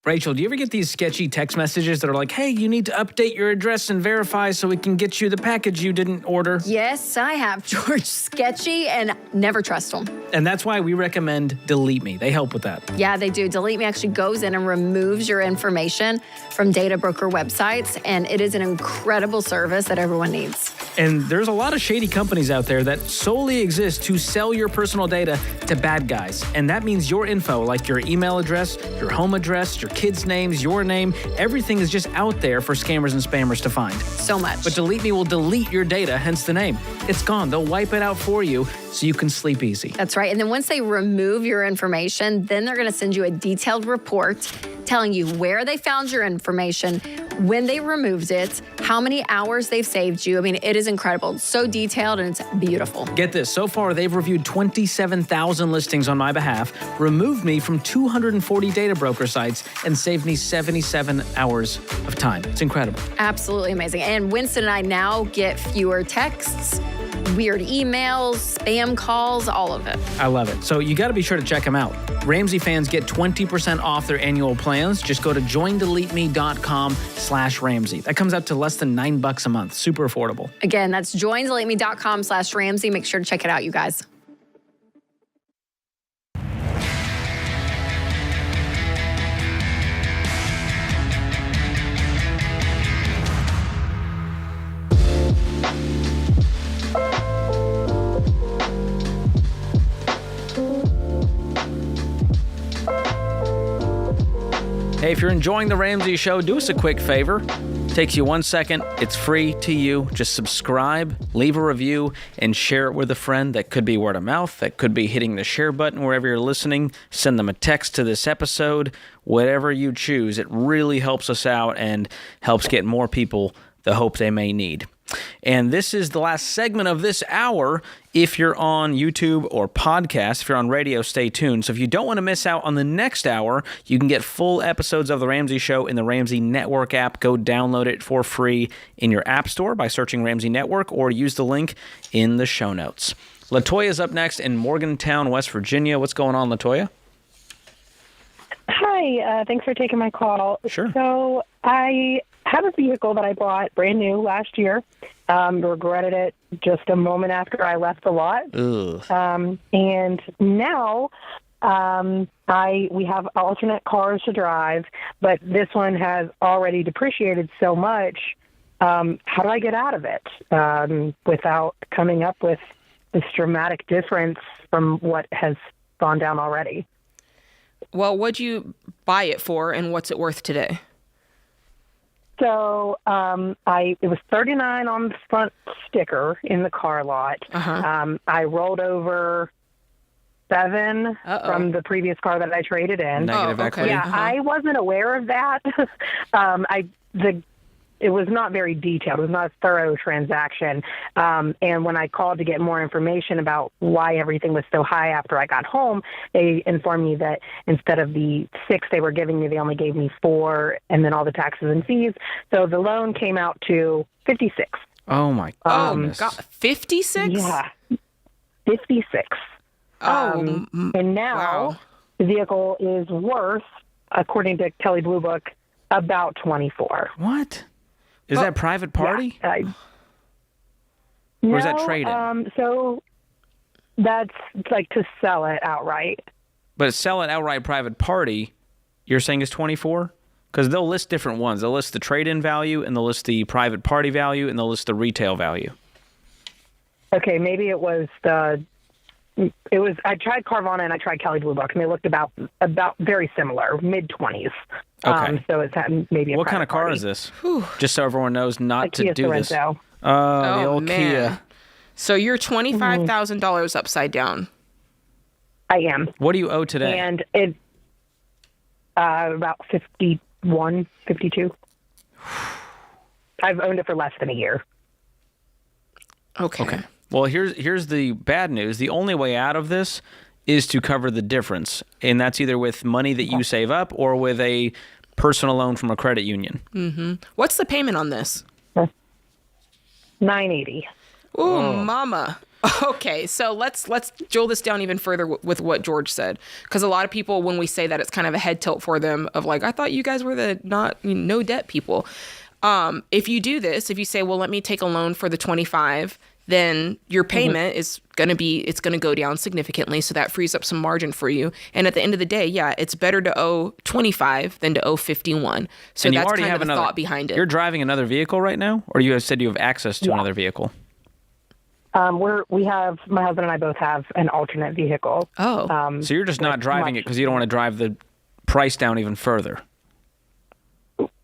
Rachel, do you ever get these sketchy text messages that are like, hey, you need to update your address and verify so we can get you the package you didn't order? Yes, I have, George. Sketchy, and never trust them. And that's why we recommend Delete Me. They help with that. Yeah, they do. Delete Me actually goes in and removes your information from data broker websites, and it is an incredible service that everyone needs. And there's a lot of shady companies out there that solely exist to sell your personal data to bad guys. And that means your info, like your email address, your home address, your kids' names, your name, everything is just out there for scammers and spammers to find. So much. But Delete Me will delete your data, hence the name. It's gone. They'll wipe it out for you so you can sleep easy. That's right. And then once they remove your information, then they're going to send you a detailed report telling you where they found your information, when they removed it, how many hours they've saved you. I mean, it is incredible. It's so detailed and it's beautiful. Get this. So far, they've reviewed 27,000 listings on my behalf, removed me from 240 data broker sites, and saved me 77 hours of time. It's incredible. Absolutely amazing. And Winston and I now get fewer texts, weird emails, spam calls, all of it. I love it. So you got to be sure to check them out. Ramsey fans get 20% off their annual plans. Just go to joindeleteme.com/Ramsey. That comes out to less than $9 a month. Super affordable. Again, that's joindeleteme.com/Ramsey. Make sure to check it out, you guys. Hey, if you're enjoying The Ramsey Show, do us a quick favor. Takes you 1 second. It's free to you. Just subscribe, leave a review, and share it with a friend. That could be word of mouth. That could be hitting the share button wherever you're listening. Send them a text to this episode. Whatever you choose. It really helps us out and helps get more people the hope they may need. And this is the last segment of this hour. If you're on YouTube or podcast, if you're on radio, stay tuned. So if you don't want to miss out on the next hour, you can get full episodes of The Ramsey Show in the Ramsey Network app. Go download it for free in your app store by searching Ramsey Network or use the link in the show notes. LaToya's up next in Morgantown, West Virginia. What's going on, LaToya? Hi, thanks for taking my call. Sure. So I have a vehicle that I bought brand new last year. Regretted it just a moment after I left the lot. And now we have alternate cars to drive, but this one has already depreciated so much. How do I get out of it without coming up with this dramatic difference from what has gone down already? Well, what'd you buy it for, and what's it worth today? So it was $39 on the front sticker in the car lot. I rolled over $7 from the previous car that I traded in. Negative equity. Yeah, I wasn't aware of that. It was not very detailed. It was not a thorough transaction. And when I called to get more information about why everything was so high after I got home, they informed me that instead of the $6 they were giving me, they only gave me $4, and then all the taxes and fees. So the loan came out to $56. Oh my goodness! God, 56? Yeah, 56. And now wow. the vehicle is worth, according to Kelley Blue Book, about $24. What? Is that private party? Yeah, or is that trade-in? So that's like to sell it outright. But sell it outright private party, you're saying is 24? Because they'll list different ones. They'll list the trade-in value, and they'll list the private party value, and they'll list the retail value. Okay, maybe it was I tried Carvana and I tried Kelley Blue Book, and they looked about very similar, mid-20s. Okay. So it's maybe what kind of car is this? Just so everyone knows not to Kia do this. Sorento. The old man. Kia. So you're $25,000 upside down. I am. What do you owe today? And it about 51, 52. I've owned it for less than a year. Okay. Well, here's the bad news. The only way out of this is to cover the difference, and that's either with money that you save up or with a personal loan from a credit union. Mm-hmm. What's the payment on this? $980. Ooh, mama. Okay, so let's drill this down even further with what George said, because a lot of people, when we say that, it's kind of a head tilt for them of like, I thought you guys were the no debt people. If you do this, if you say, well, let me take a loan for the 25, then your payment is going to go down significantly. So that frees up some margin for you. And at the end of the day, yeah, it's better to owe 25 than to owe 51. So that's kind of the thought behind it. You're driving another vehicle right now? Or you said you have access to another vehicle? My husband and I both have an alternate vehicle. Oh. So you're just not driving it because you don't want to drive the price down even further.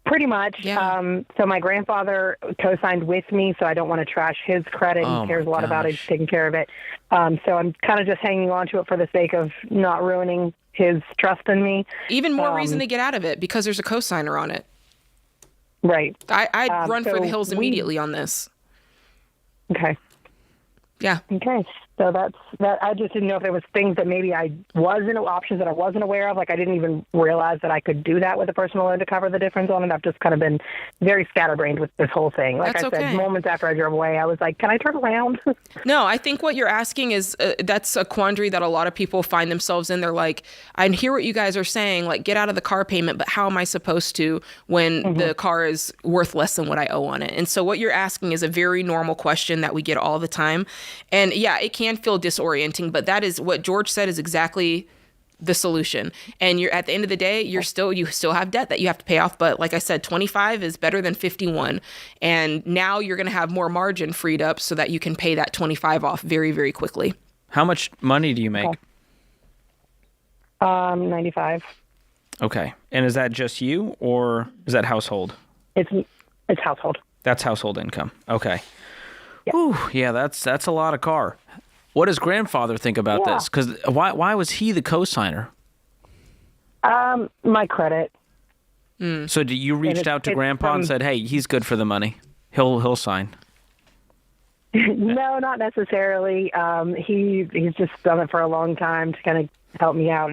Pretty much. Yeah. So my grandfather co-signed with me, so I don't want to trash his credit. He cares a lot about it. He's taking care of it. So I'm kind of just hanging on to it for the sake of not ruining his trust in me. Even more reason to get out of it, because there's a co-signer on it. Right. I'd run for the hills immediately on this. Okay. Yeah. Okay. So that's that. I just didn't know if there was things that maybe options that I wasn't aware of. Like I didn't even realize that I could do that with a personal loan to cover the difference on it. I've just kind of been very scatterbrained with this whole thing. Like That's I said, okay. moments after I drove away, I was like, can I turn around? No, I think what you're asking is that's a quandary that a lot of people find themselves in. They're like, I hear what you guys are saying, like get out of the car payment, but how am I supposed to when the car is worth less than what I owe on it? And so what you're asking is a very normal question that we get all the time. And yeah, it can feel disorienting, but that is what George said is exactly the solution. And you're at the end of the day, you still have debt that you have to pay off. But like I said, 25 is better than 51. And now you're going to have more margin freed up so that you can pay that 25 off very, very quickly. How much money do you make? 95. Okay. And is that just you or is that household? It's household. That's household income. Okay. Yeah. Ooh, yeah, that's a lot of car. What does grandfather think about this? Because why was he the co-signer? My credit. So you reached out to grandpa and said, hey, he's good for the money. He'll sign. No, not necessarily. He's just done it for a long time to kind of help me out.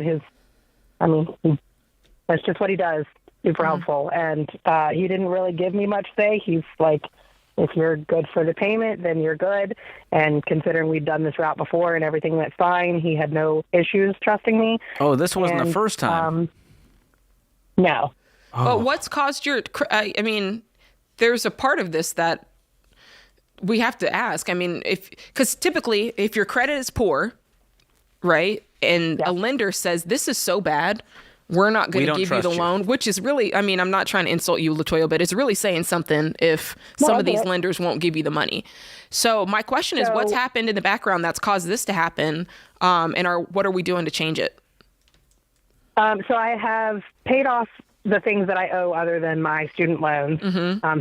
That's just what he does. Super helpful. And he didn't really give me much say. He's like, if you're good for the payment, then you're good. And considering we'd done this route before and everything went fine, he had no issues trusting me. Oh, this wasn't the first time. No. But what's caused your? I mean, there's a part of this that we have to ask. I mean, because typically, if your credit is poor, right, and a lender says this is so bad, we're not going to give you the loan, which is really, I mean, I'm not trying to insult you, Latoya, but it's really saying something if some of these lenders won't give you the money. So my question is, what's happened in the background that's caused this to happen, and what are we doing to change it? So I have paid off the things that I owe other than my student loans.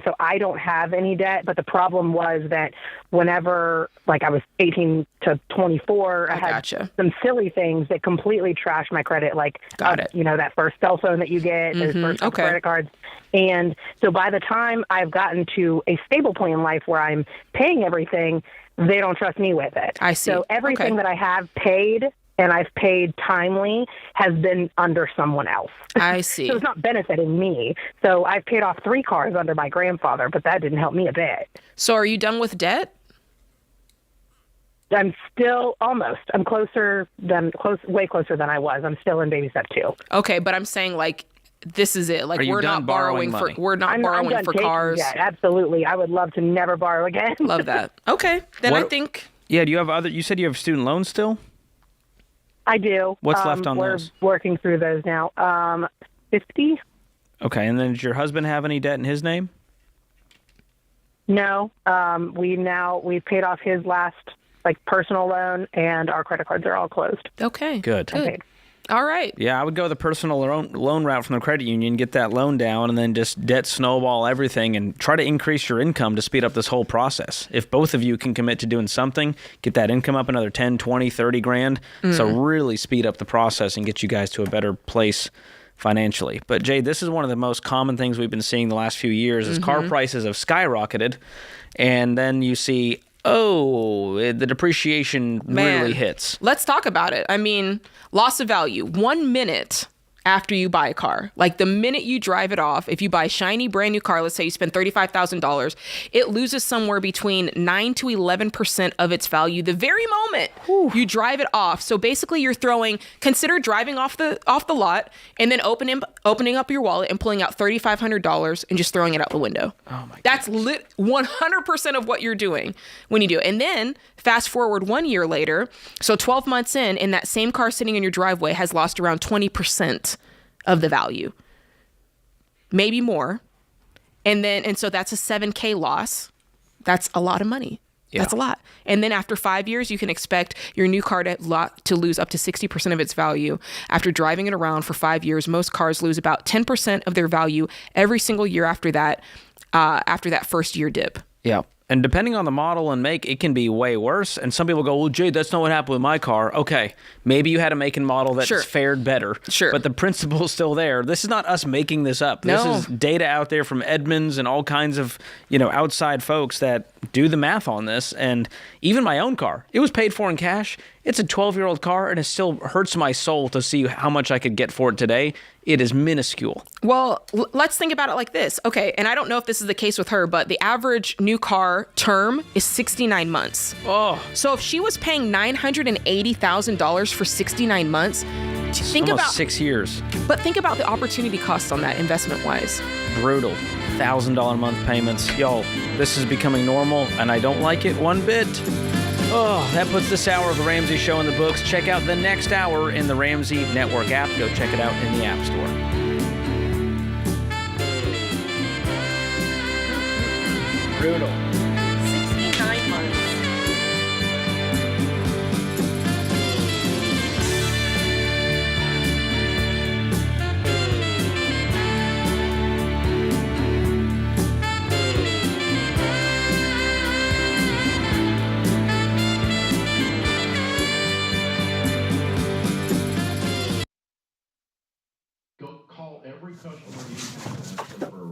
So I don't have any debt, but the problem was that whenever, like, I was 18 to 24, I had some silly things that completely trashed my credit, like, you know, that first cell phone that you get, those first credit cards. And so by the time I've gotten to a stable point in life where I'm paying everything, they don't trust me with it. I see. So everything that I have paid and I've paid timely has been under someone else. I see. So it's not benefiting me. So I've paid off 3 cars under my grandfather, but that didn't help me a bit. So are you done with debt? I'm still almost. I'm way closer than I was. I'm still in baby step 2. Okay, but I'm saying, like, this is it. Like, we're not borrowing for borrowing for cars. Yeah, absolutely. I would love to never borrow again. Love that. Okay, then I think. Yeah. Do you have you said you have student loans still? I do. What's left on those? We're working through those now. 50. Okay, and then does your husband have any debt in his name? No. We've paid off his last, like, personal loan, and our credit cards are all closed. Okay. Good. All right. Yeah, I would go the personal loan route from the credit union, get that loan down, and then just debt snowball everything and try to increase your income to speed up this whole process. If both of you can commit to doing something, get that income up another 10, 20, 30 grand. So really speed up the process and get you guys to a better place financially. But Jade, this is one of the most common things we've been seeing the last few years is car prices have skyrocketed, and then you see, the depreciation really hits. Let's talk about it. I mean, loss of value. 1 minute after you buy a car, like the minute you drive it off, if you buy a shiny brand new car, let's say you spend $35,000, it loses somewhere between 9 to 11% of its value the very moment you drive it off. So basically consider driving off the lot and then opening up your wallet and pulling out $3,500 and just throwing it out the window. Oh my! That's 100% of what you're doing when you do it. And then fast forward 1 year later, so 12 months in that same car sitting in your driveway has lost around 20% of the value, maybe more. And so that's a $7,000 loss. That's a lot of money. Yeah. That's a lot. And then after 5 years, you can expect your new car to lose up to 60% of its value. After driving it around for 5 years, most cars lose about 10% of their value every single year after that first year dip. Yeah. And depending on the model and make, it can be way worse. And some people go, well, Jade, that's not what happened with my car. Okay, maybe you had a make and model that's fared better. Sure. But the principle's still there. This is not us making this up. This is data out there from Edmunds and all kinds of, outside folks that do the math on this. And even my own car, it was paid for in cash. It's a 12-year-old car, and it still hurts my soul to see how much I could get for it today. It is minuscule. Well, let's think about it like this. Okay, and I don't know if this is the case with her, but the average new car term is 69 months. Oh. So if she was paying $980,000 for 69 months, think almost about 6 years. But think about the opportunity cost on that investment-wise. Brutal. $1,000 a month payments. Y'all, this is becoming normal, and I don't like it one bit. Oh, that puts this hour of The Ramsey Show in the books. Check out the next hour in the Ramsey Network app. Go check it out in the App Store. Brutal. 69 months.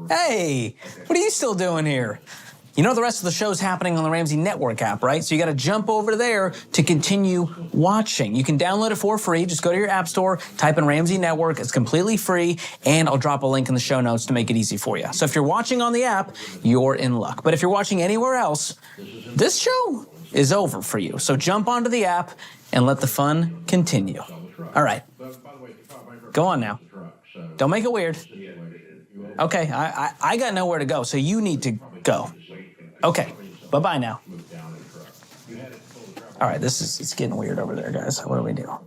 Hey, what are you still doing here? You know the rest of the show's happening on the Ramsey Network app, right? So you got to jump over there to continue watching. You can download it for free. Just go to your app store, type in Ramsey Network. It's completely free, and I'll drop a link in the show notes to make it easy for you. So if you're watching on the app, you're in luck. But if you're watching anywhere else, this show is over for you. So jump onto the app and let the fun continue. All right. Go on now. Don't make it weird. Okay, I got nowhere to go, so you need to go. Okay, bye-bye now. All right, it's getting weird over there, guys. What do we do?